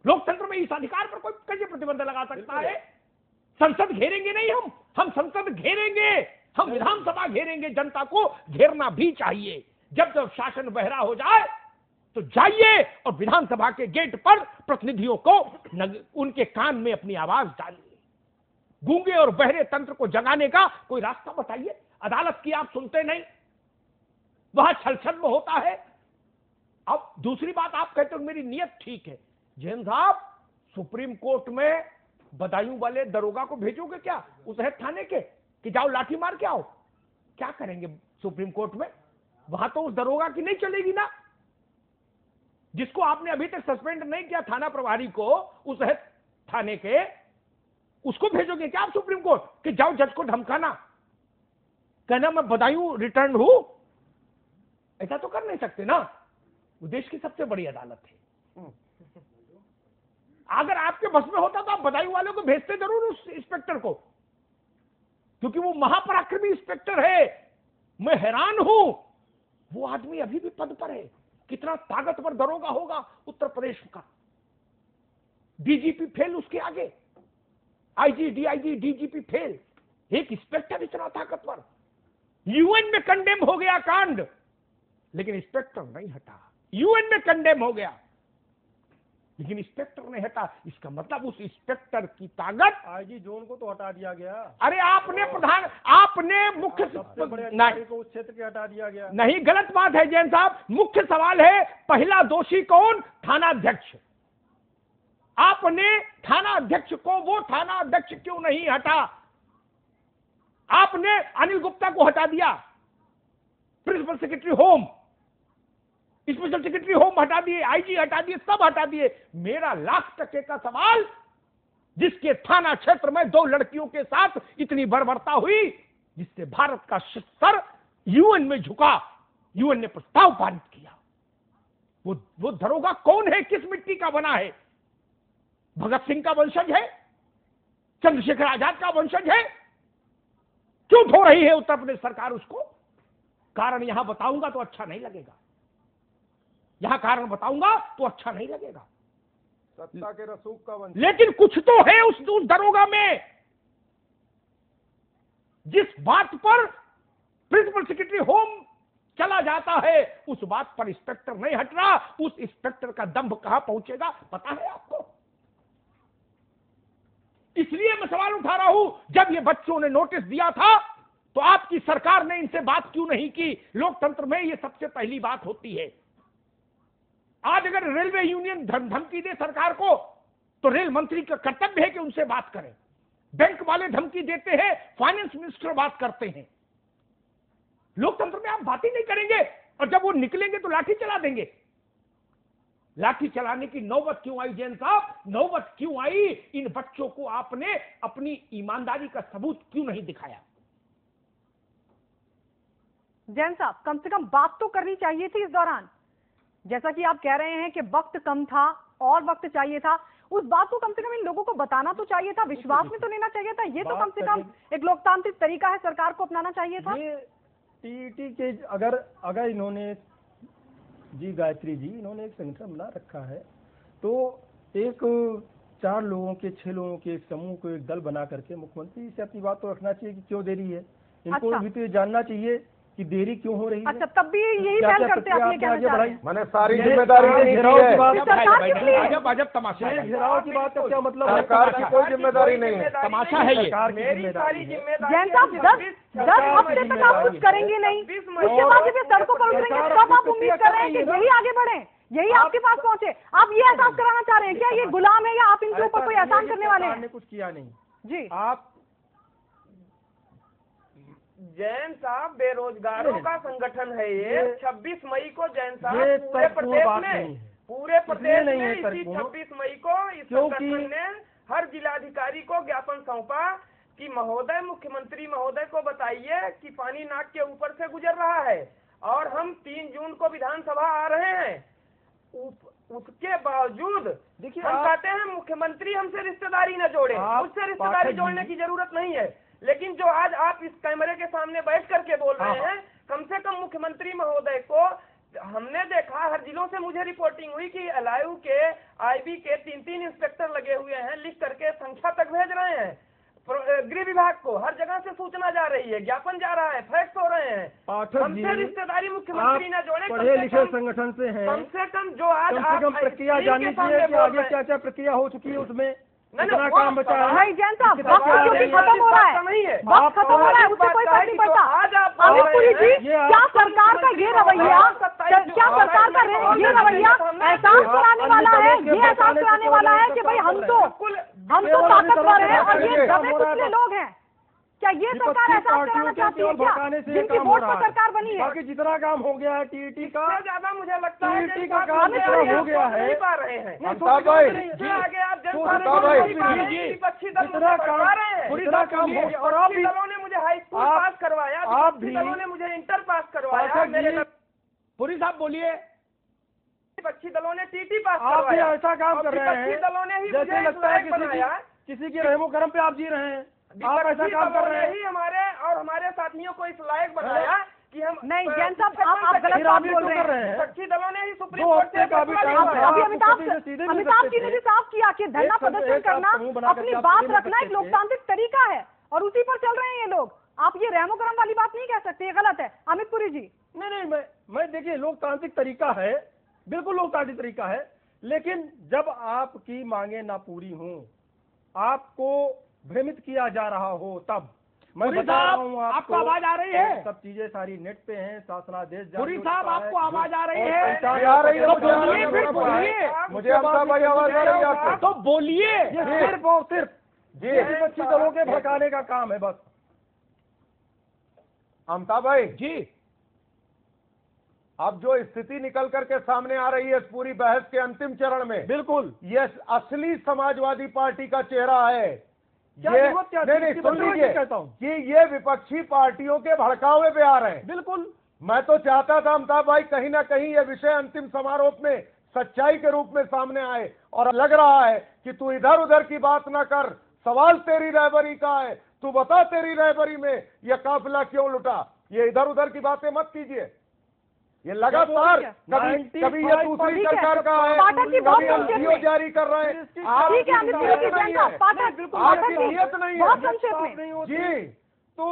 E: लोकतंत्र में इस अधिकार पर कोई कैसे प्रतिबंध लगा सकता है? संसद घेरेंगे नहीं, हम संसद घेरेंगे, हम विधानसभा घेरेंगे। जनता को घेरना भी चाहिए। जब जब शासन बहरा हो जाए तो जाइए और विधानसभा के गेट पर प्रतिनिधियों को उनके कान में अपनी आवाज डालिए। गूंगे और बहरे तंत्र को जगाने का कोई रास्ता बताइए। अदालत की आप सुनते नहीं, वहां छलछल्म होता है। अब दूसरी बात, आप कहते हो मेरी नियत ठीक है। जैन साहब, सुप्रीम कोर्ट में बदायूं वाले दरोगा को भेजोगे क्या उस हेड थाने के कि जाओ लाठी मार के आओ? क्या करेंगे सुप्रीम कोर्ट में? वहां तो उस दरोगा की नहीं चलेगी ना, जिसको आपने अभी तक सस्पेंड नहीं किया थाना प्रभारी को, उस हेड थाने के, उसको भेजोगे क्या आप सुप्रीम कोर्ट कि जाओ जज को धमकाना, कहना मैं बदायूं रिटर्न हूं? ऐसा तो कर नहीं सकते ना। वो देश की सबसे बड़ी अदालत है। अगर आपके बस में होता तो आप बदायूं वालों को भेजते जरूर उस इंस्पेक्टर को क्योंकि वो महापराक्रमी इंस्पेक्टर है। मैं हैरान हूं, वो आदमी अभी भी पद पर है। कितना ताकतवर दरोगा होगा उत्तर प्रदेश का। डीजीपी फेल उसके आगे, आईजी, डीआईजी, डीजीपी फेल, एक इंस्पेक्टर इतना ताकतवर। यूएन में कंडेम हो गया कांड, लेकिन इंस्पेक्टर नहीं हटा। यूएन में कंडेम हो गया, लेकिन इंस्पेक्टर नहीं हटा। इसका मतलब उस इंस्पेक्टर की ताकत।
F: आईजी जोन को तो हटा दिया गया।
E: अरे आपने मुख्य
F: सबसे बड़े अधिकारी को उस क्षेत्र के हटा दिया गया।
E: नहीं, गलत बात है जैन साहब। मुख्य सवाल है पहला दोषी कौन? थाना अध्यक्ष। आपने थाना अध्यक्ष को, वो थाना अध्यक्ष क्यों नहीं हटा? आपने अनिल गुप्ता को हटा दिया, principal secretary home, special secretary home हटा दिए, आईजी हटा दिए, सब हटा दिए। मेरा $1,00,000 का सवाल, जिसके थाना क्षेत्र में 2 लड़कियों के साथ इतनी बर्बरता हुई, जिससे भारत का सर यूएन में झुका, यूएन ने प्रस्ताव पारित किया, वो दरोगा कौन है? किस मिट्टी का बना है? भगत सिंह का वंशज है? चंद्रशेखर आजाद का वंशज है? क्यों धो रही है उत्तर प्रदेश सरकार उसको? कारण यहां बताऊंगा तो अच्छा नहीं लगेगा, यहां कारण बताऊंगा तो अच्छा नहीं लगेगा।
G: सत्ता के रसूख का वंश।
E: लेकिन कुछ तो है उस दरोगा में। जिस बात पर प्रिंसिपल सेक्रेटरी होम चला जाता है, उस बात पर इंस्पेक्टर नहीं हट रहा। उस इंस्पेक्टर का दंभ कहां पहुंचेगा पता है आपको? इसलिए मैं सवाल उठा रहा हूं, जब ये बच्चों ने नोटिस दिया था तो आपकी सरकार ने इनसे बात क्यों नहीं की? लोकतंत्र में ये सबसे पहली बात होती है। आज अगर रेलवे यूनियन धमकी दे सरकार को, तो रेल मंत्री का कर्तव्य है कि उनसे बात करें। बैंक वाले धमकी देते हैं, फाइनेंस मिनिस्टर बात करते हैं। लोकतंत्र में आप बात ही नहीं करेंगे, और जब वो निकलेंगे तो लाठी चला देंगे। लाठी चलाने की नौबत क्यों आई जैन साहब? नौबत क्यों आई? इन बच्चों को आपने अपनी ईमानदारी का सबूत क्यों नहीं दिखाया?
B: जैन साहब, कम से कम बात तो करनी चाहिए थी इस दौरान। जैसा कि आप कह रहे हैं कि वक्त कम था और वक्त चाहिए था, उस बात को कम से कम इन लोगों को बताना तो चाहिए था, विश्वास में तो लेना चाहिए था। ये तो कम से कम एक लोकतांत्रिक तरीका है, सरकार को अपनाना चाहिए था।
F: ये टीईटी के अगर इन्होंने, जी गायत्री जी, इन्होंने एक संगठन बना रखा है, तो एक 4 लोगों के 6 लोगों के एक समूह को, एक दल बना करके मुख्यमंत्री से अपनी बात तो रखना चाहिए कि क्यों देरी है। इनको भी तो ये जानना चाहिए कि देरी क्यों हो रही है।
B: अच्छा, तब भी यही पहल करते हैं, आपने कहना चाह रहे हैं।
G: मैंने सारी जिम्मेदारी नहीं ली है।
E: अजब तमाशा है।
F: घेराव की बात का क्या मतलब है?
G: सरकार की कोई जिम्मेदारी नहीं है।
E: तमाशा है ये।
H: मेरी सारी जिम्मेदारी।
B: जैन साहब, 10 हफ्ते तक आप कुछ करेंगे नहीं, उसके बाद जब सड़कों पर उतरेंगे तब आप उम्मीद कर रहे हैं कि यही आगे बढ़े, यही आपके पास पहुंचे। आप ये एहसास कराना चाह रहे हैं क्या ये गुलाम है, या आप इनके ऊपर कोई एहसान करने वाले हैं?
F: कुछ किया नहीं
B: जी।
F: आप
H: जैन साहब, बेरोजगारों का संगठन है ये। 26 मई को जैन साहब
F: ये
H: पूरे प्रदेश
F: बात
H: में,
F: नहीं है।
H: पूरे प्रदेश
F: नहीं
H: में
F: है
H: इसी 26 मई को इस संगठन ने हर जिलाधिकारी को ज्ञापन सौंपा कि महोदय, मुख्यमंत्री महोदय को बताइए कि पानी नाक के ऊपर से गुजर रहा है और हम 3 जून को विधानसभा आ रहे हैं। उसके बावजूद
F: देखिए,
H: हम कहते हैं मुख्यमंत्री हमसे रिश्तेदारी न जोड़े, मुझसे रिश्तेदारी जोड़ने की जरूरत नहीं है। लेकिन जो आज आप इस कैमरे के सामने बैठ करके बोल रहे हैं, कम से कम मुख्यमंत्री महोदय को, हमने देखा हर जिलों से मुझे रिपोर्टिंग हुई कि एलआईयू के, आईबी के 3-3 इंस्पेक्टर लगे हुए हैं, लिख करके संख्या तक भेज रहे हैं गृह विभाग को। हर जगह से सूचना जा रही है, ज्ञापन जा रहा है, फैक्स हो रहे हैं। हमसे रिश्तेदारी मुख्यमंत्री न जोड़े।
F: पढ़े लिखे संगठन से हैं,
H: कम से कम जो आज
F: कम से कम प्रक्रिया जाननी चाहिए कि आगे क्या क्या प्रक्रिया हो चुकी है, उसमें कितना काम बचा है।
B: नहीं जैन साहब, वक्त क्योंकि खत्म हो रहा है, वक्त खत्म हो रहा है, उससे कोई फर्क नहीं पड़ता। अमित पुरी जी, क्या सरकार का ये रवैया, क्या सरकार का ये रवैया एहसास कराने वाला है, ये एहसास कराने वाला है कि भाई हम तो ताकतवर हैं और ये दबे कुचले लोग हैं? क्या ये सरकार एहसास कराना चाहती है क्या, जिनकी वोट पर सरकार बनी है?
F: बाकी जितना काम हो गया है टीईटी का,
H: ज्यादा मुझे लगता है
F: टीईटी का काम हो गया है।
H: नहीं पा रहे हैं।
F: जितना काम
H: जितना काम हो गया, और आप दलों ने मुझे हाई स्कूल पास करवाया, आप दलों ने मुझे इंटर पास करवाया, मेरे
E: पुरी साहब बोलिए।
H: विपक्षी दलों ने टीटी पास
F: आप भी
H: करवाया,
F: ऐसा काम कर रहे हैं
H: दलों ने ही
F: जैसे
H: मुझे
F: लगता है
H: बनाया।
F: किसी के रहमो करम पे आप जी रहे हैं। आप ऐसा काम कर रहे हैं।
H: ही हमारे और हमारे साथियों को इस लायक बनाया कि हम
B: नहीं जैन साहब आप गलत बात बोल रहे हैं।
H: विपक्षी दलों ने ही सुप्रीम
F: दो
H: कोर्ट
F: हफ्ते का भी टाइम था।
B: अभी
F: आप
B: अमिताभ
F: मुख्यमंत्री से सीधे मिल
B: अमिताभ
F: सकते
B: जी ने
F: थे।
B: भी साफ किया कि धरना
F: एक
B: प्रदर्शन
F: एक आप
B: करना
F: समूह बना करके
B: अपनी
F: आप
B: बात
F: सीधे मिल
B: रखना एक
F: सकते थे।
B: लोकतांत्रिक तरीका है और उसी पर चल रहे हैं ये लोग। आप ये रहमो करम वाली बात नहीं कह सकते, ये गलत है। अमित पुरी जी
F: नहीं मैं देखिए लोकतांत्रिक तरीका है, बिल्कुल लोकतांत्रिक तरीका है, लेकिन जब आपकी मांगे ना पूरी हों, आपको भ्रमित किया जा रहा हो, तब मैं
E: पुरी
F: बता रहा
E: साहब,
F: हूँ
E: आपको आवाज आ रही है?
F: सब चीजें सारी नेट पे हैं, शासनादेश जारी
E: पुरी
F: हो
E: साहब,
F: चुका है।
E: आपको आवाज आ रही
F: और
E: है?
F: पंचायत
G: आ रही है,
E: तो
G: मुझे आ रही
E: बोलिए,
G: है,
E: फिर
G: मेरा भाई।
E: बोलिए।
G: मुझे अमिताभ भाई आवाज आ रही है आपको?
E: तो बोलिए।
F: ये सिर्फ और सिर्फ
G: जी
F: विपक्षी दलों के भड़काने का काम है बस।
G: अमिताभ भाई
E: जी,
G: अब जो स्थिति निकल करके सामने आ रही है इस पूरी बहस के अंतिम चरण में,
F: बिल्कुल
G: ये असली समाजवादी पार्टी का चेहरा है।
F: क्या
G: ये
F: जरूरत क्या थी?
G: नहीं
F: इसकी
G: सुन
F: वजह
G: लीजिए
F: कहता हूं।
G: कि ये विपक्षी पार्टियों के भड़कावे पे आ रहे हैं।
F: बिल्कुल
G: मैं तो चाहता था अमिताभ भाई कहीं ना कहीं ये विषय अंतिम समारोह में सच्चाई के रूप में सामने आए, और लग रहा है कि तू इधर उधर की बात ना कर, सवाल तेरी रहबरी का है, तू बता तेरी रहबरी में यह काफिला क्यों लुटा। ये इधर उधर की बातें मत कीजिए। ये लगातार कभी ये दूसरी सरकार का है,
B: पाठक जी बहुत
G: कभी
B: संक्षेप
G: एनजीओ
B: में।
G: जारी कर रहे हैं।
B: ठीक है अमित पुरी जी, जैन साहब पाठक
G: आपकी नीयत नहीं है।
B: बहुत संक्षेप में।
F: नहीं होती
G: जी
F: तो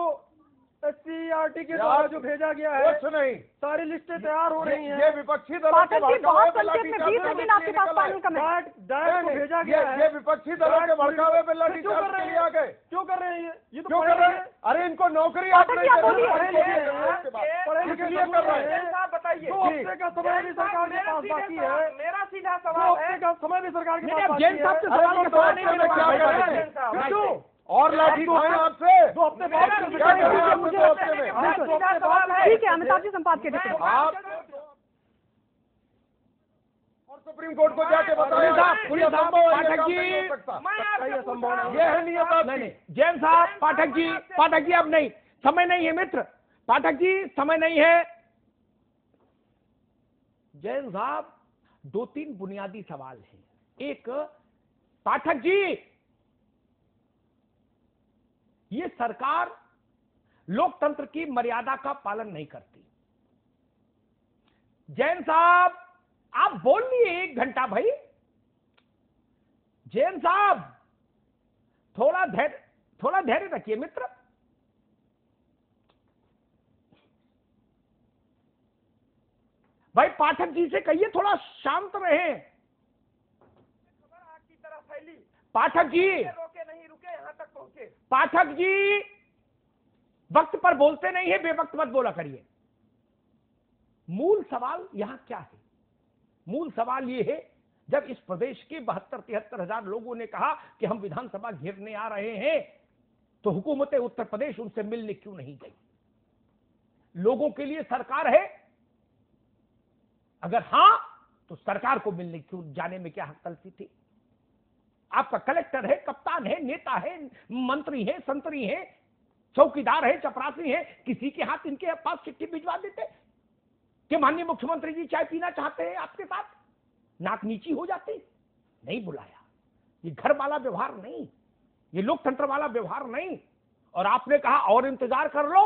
F: एससीईआरटी के द्वारा जो भेजा गया है,
G: कुछ नहीं,
F: सारी लिस्टें तैयार हो रही हैं।
G: ये विपक्षी दलों के
B: पाठक जी
G: भड़कावे
B: बहुत
G: पे
B: संक्षेप में 20
G: लाठीचार्ज
B: सेकंड आपके पास पानी का मैं
F: डायट को भेजा गया है।
G: ये विपक्षी दलों के भड़कावे पे
F: क्यों
G: लाठीचार्ज
F: कर
G: के
F: रहे
G: लिए आ गए।
F: हैं? क्यों कर रहे हैं ये तो
G: क्यों कर रहे हैं? अरे इनको नौकरी आप
B: पाठक
G: नहीं
B: जी, आप
G: दे
B: बोलिए।
G: रहे।
F: पढ़े लिखे
G: इसलिए कर रहे हैं।
H: साहब बताइए।
F: दो हफ्ते का समय भी सरकार के पास बाकी है।
H: मेरा सीधा
F: दो
H: सवाल
F: हफ्ते
H: है,
F: का समय भी सरकार के
E: नहीं,
F: पास
E: अब
F: बाकी
E: जैन साहब से
F: है।
E: सवाल
G: अरे
E: का
G: तो
E: सवाल नहीं
G: दो हफ्ते में क्या
E: मिलेगा।
G: करेंगे?
F: क्यों?
G: और लाठी खाएं आपसे।
F: 2 हफ्ते बाद
B: ठीक
G: क्या
B: है,
G: करेंगे आपसे
B: मुझे
G: 2 हफ्ते में?
B: बिल्कुल।
H: सीधा सवाल है।
B: ठीक है अमिताभ जी संपादकीय टिप्पणी।
G: आप और सुप्रीम कोर्ट को जाके बताया
E: पुलिस साहब, पाठक जी,
F: ये संभव नहीं
G: ये है नियत
E: नहीं
G: आपकी।
E: नहीं, जैन साहब, पाठक जी अब नहीं, समय नहीं है मित्र, पाठक जी समय नहीं है। जैन साहब, 2-3 बुनियादी सवाल हैं। एक, पाठक जी, ये सरकार लोकतंत्र की मर्यादा का पालन नहीं करती। जैन साहब, आप बोलिए 1 घंटा भाई। जैन साहब, थोड़ा धैर्य रखिए मित्र। भाई पाठक जी से कहिए थोड़ा शांत रहें।
H: आग की तरह फैली,
E: पाठक जी,
H: रोके नहीं रुके, यहाँ तक पहुँचे।
E: पाठक जी, वक्त पर बोलते नहीं है, बेवक्त मत बोला करिए। मूल सवाल यहां क्या है? मूल सवाल यह है, जब इस प्रदेश के 72-73 हजार लोगों ने कहा कि हम विधानसभा घेरने आ रहे हैं, तो हुकूमत उत्तर प्रदेश उनसे मिलने क्यों नहीं गई? लोगों के लिए सरकार है? अगर हां, तो सरकार को मिलने क्यों जाने में क्या गलती थी? आपका कलेक्टर है, कप्तान है, नेता है, मंत्री है, संतरी है, चौकीदार है, चपरासी है, किसी के हाथ इनके पास चिट्ठी भिजवा देते कि माननीय मुख्यमंत्री जी चाय पीना चाहते हैं आपके साथ, नाक नीची हो जाती। नहीं बुलाया। ये घर वाला व्यवहार नहीं, ये लोकतंत्र वाला व्यवहार नहीं। और आपने कहा और इंतजार कर लो,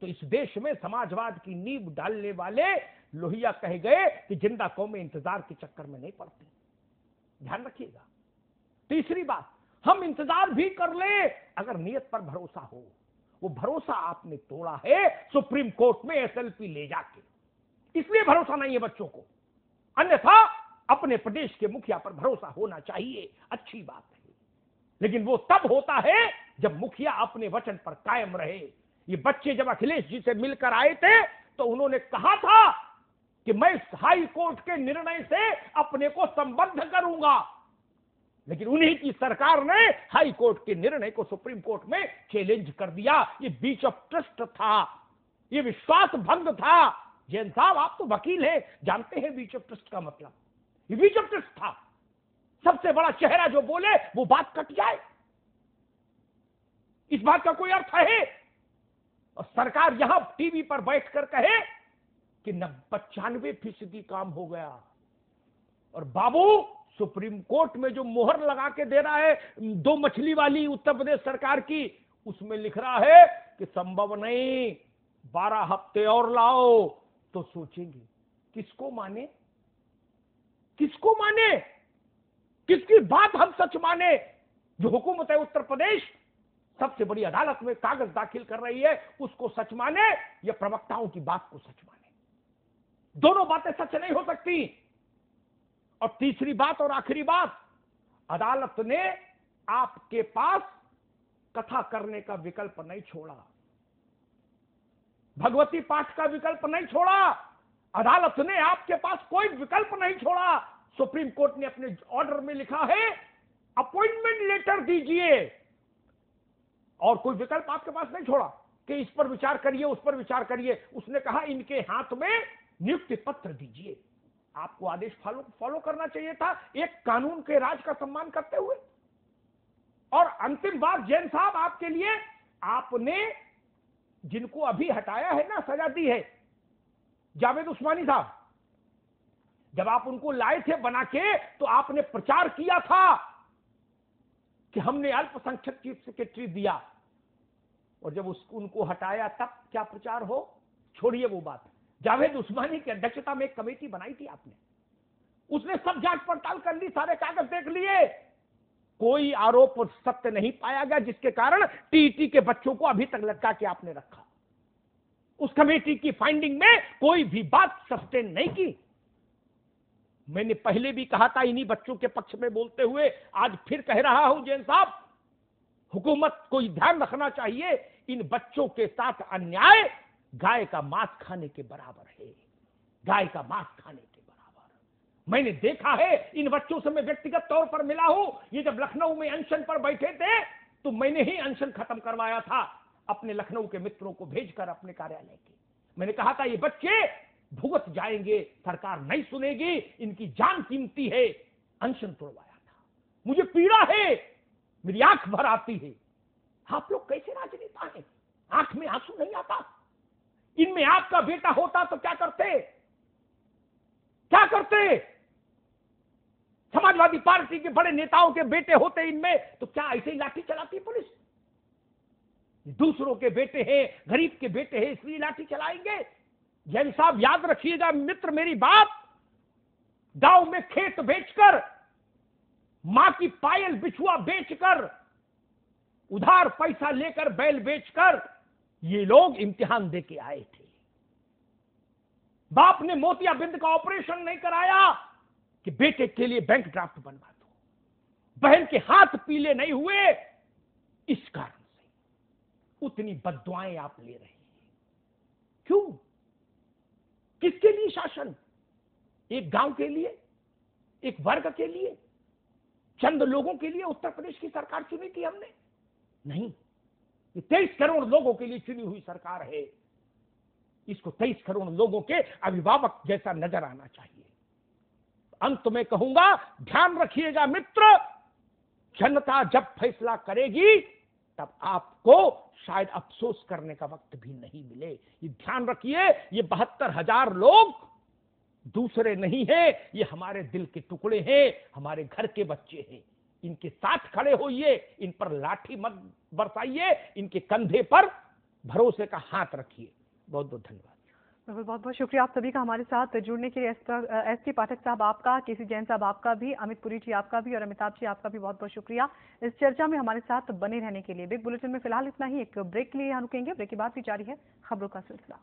E: तो इस देश में समाजवाद की नींव डालने वाले लोहिया कहे गए कि जिंदा कौमें इंतजार के चक्कर में नहीं पड़ती। ध्यान रखिएगा। तीसरी बात, हम इंतजार भी कर ले अगर नियत पर भरोसा हो। वो भरोसा आपने तोड़ा है सुप्रीम कोर्ट में एसएलपी ले जाके, इसलिए भरोसा नहीं है बच्चों को। अन्यथा अपने प्रदेश के मुखिया पर भरोसा होना चाहिए, अच्छी बात है, लेकिन वो तब होता है जब मुखिया अपने वचन पर कायम रहे। ये बच्चे जब अखिलेश जी से मिलकर आए थे तो उन्होंने कहा था कि मैं इस हाई कोर्ट के निर्णय से अपने को संबद्ध करूंगा, लेकिन उन्हीं की सरकार ने हाई कोर्ट के निर्णय को सुप्रीम कोर्ट में चैलेंज कर दिया। ये बीच ऑफ ट्रस्ट था, ये विश्वास भंग था। जैन साहब, आप तो वकील हैं, जानते हैं बीच ऑफ ट्रस्ट का मतलब। ये बीच ऑफ ट्रस्ट था। सबसे बड़ा चेहरा जो बोले वो बात कट जाए, इस बात का कोई अर्थ है? और सरकार यहां टीवी पर बैठकर कहे कि 95% काम हो गया और बाबू सुप्रीम कोर्ट में जो मोहर लगा के दे रहा है 2 मछली वाली उत्तर प्रदेश सरकार की, उसमें लिख रहा है कि संभव नहीं, 12 हफ्ते और लाओ तो सोचेंगे। किसको माने, किसको माने, किसकी बात हम सच माने? जो हुकूमत है उत्तर प्रदेश सबसे बड़ी अदालत में कागज दाखिल कर रही है, उसको सच माने या प्रवक्ताओं की बात को सच माने? दोनों बातें सच नहीं हो सकती। और तीसरी बात और आखिरी बात, अदालत ने आपके पास कथा करने का विकल्प नहीं छोड़ा, भगवती पाठ का विकल्प नहीं छोड़ा। अदालत ने आपके पास कोई विकल्प नहीं छोड़ा। सुप्रीम कोर्ट ने अपने ऑर्डर में लिखा है अपॉइंटमेंट लेटर दीजिए, और कोई विकल्प आपके पास नहीं छोड़ा कि इस पर विचार करिए, उस पर विचार करिए। उसने कहा इनके हाथ में नियुक्ति पत्र दीजिए। आपको आदेश फॉलो करना चाहिए था, एक कानून के राज का सम्मान करते हुए। और अंतिम बात जैन साहब, आपके लिए, आपने जिनको अभी हटाया है ना, सजा दी है, जावेद उस्मानी साहब, जब आप उनको लाए थे बना के, तो आपने प्रचार किया था कि हमने अल्पसंख्यक चीफ सेक्रेटरी दिया, और जब उनको हटाया तब क्या प्रचार हो? छोड़िए वो बात। जावेद उस्मानी की अध्यक्षता में एक कमेटी बनाई थी आपने, उसने सब जांच पड़ताल कर ली, सारे कागज देख लिए, कोई आरोप सत्य नहीं पाया गया, जिसके कारण टीईटी के बच्चों को अभी तक लटका के आपने रखा। उस कमेटी की फाइंडिंग में कोई भी बात सस्टेन नहीं की। मैंने पहले भी कहा था इन्हीं बच्चों के पक्ष में बोलते हुए, आज फिर कह रहा हूं जैन साहब, हुकूमत को ध्यान रखना चाहिए, इन बच्चों के साथ अन्याय गाय का मांस खाने के बराबर है, गाय का मांस खाने के बराबर। मैंने देखा है, इन बच्चों से मैं व्यक्तिगत तौर पर मिला हूं। ये जब लखनऊ में अनशन पर बैठे थे तो मैंने ही अनशन खत्म करवाया था, अपने लखनऊ के मित्रों को भेजकर अपने कार्यालय के। मैंने कहा था ये बच्चे भुगत जाएंगे, सरकार नहीं सुनेगी, इनकी जान कीमती है, अनशन तोड़वाया था। मुझे पीड़ा है, मेरी आंख भर आती है। आप लोग कैसे राजनेता हैं? आंख में आंसू नहीं आता? इनमें आपका बेटा होता तो क्या करते, क्या करते? समाजवादी पार्टी के बड़े नेताओं के बेटे होते इनमें, तो क्या ऐसे ही लाठी चलाती पुलिस? दूसरों के बेटे हैं, गरीब के बेटे हैं, इसलिए लाठी चलाएंगे? जैन साहब याद रखिएगा मित्र मेरी बात, गांव में खेत बेचकर, मां की पायल बिछुआ बेचकर, उधार पैसा लेकर, बैल बेचकर ये लोग इम्तिहान देके आए थे। बाप ने मोतियाबिंद का ऑपरेशन नहीं कराया कि बेटे के लिए बैंक ड्राफ्ट बनवा दो। बहन के हाथ पीले नहीं हुए, इस कारण से उतनी बद्दुआएं आप ले रहे हैं। क्यों? किसके लिए शासन? एक गांव के लिए, एक वर्ग के लिए, चंद लोगों के लिए उत्तर प्रदेश की सरकार चुनी थी हमने? नहीं, ये 23 करोड़ लोगों के लिए चुनी हुई सरकार है। इसको 23 करोड़ लोगों के अभिभावक जैसा नजर आना चाहिए। अंत में कहूंगा, ध्यान रखिएगा मित्र, जनता जब फैसला करेगी तब आपको शायद अफसोस करने का वक्त भी नहीं मिले। ये ध्यान रखिए, ये 72,000 लोग दूसरे नहीं हैं, ये हमारे दिल के टुकड़े हैं, हमारे घर के बच्चे हैं। इनके साथ खड़े होइए, इन पर लाठी मत बरसाइए, इनके कंधे पर भरोसे का हाथ रखिए। बहुत बहुत धन्यवाद।
B: बिल्कुल, बहुत बहुत शुक्रिया आप सभी का हमारे साथ जुड़ने के लिए। एस.के. पाठक साहब आपका, के.सी. जैन साहब आपका भी, अमित पुरी जी आपका भी, और अमिताभ जी आपका भी बहुत बहुत शुक्रिया इस चर्चा में हमारे साथ बने रहने के लिए। बिग बुलेटिन में फिलहाल इतना ही। एक ब्रेक के लिए यहाँ रुकेंगे, ब्रेक के बाद भी जारी है खबरों का सिलसिला।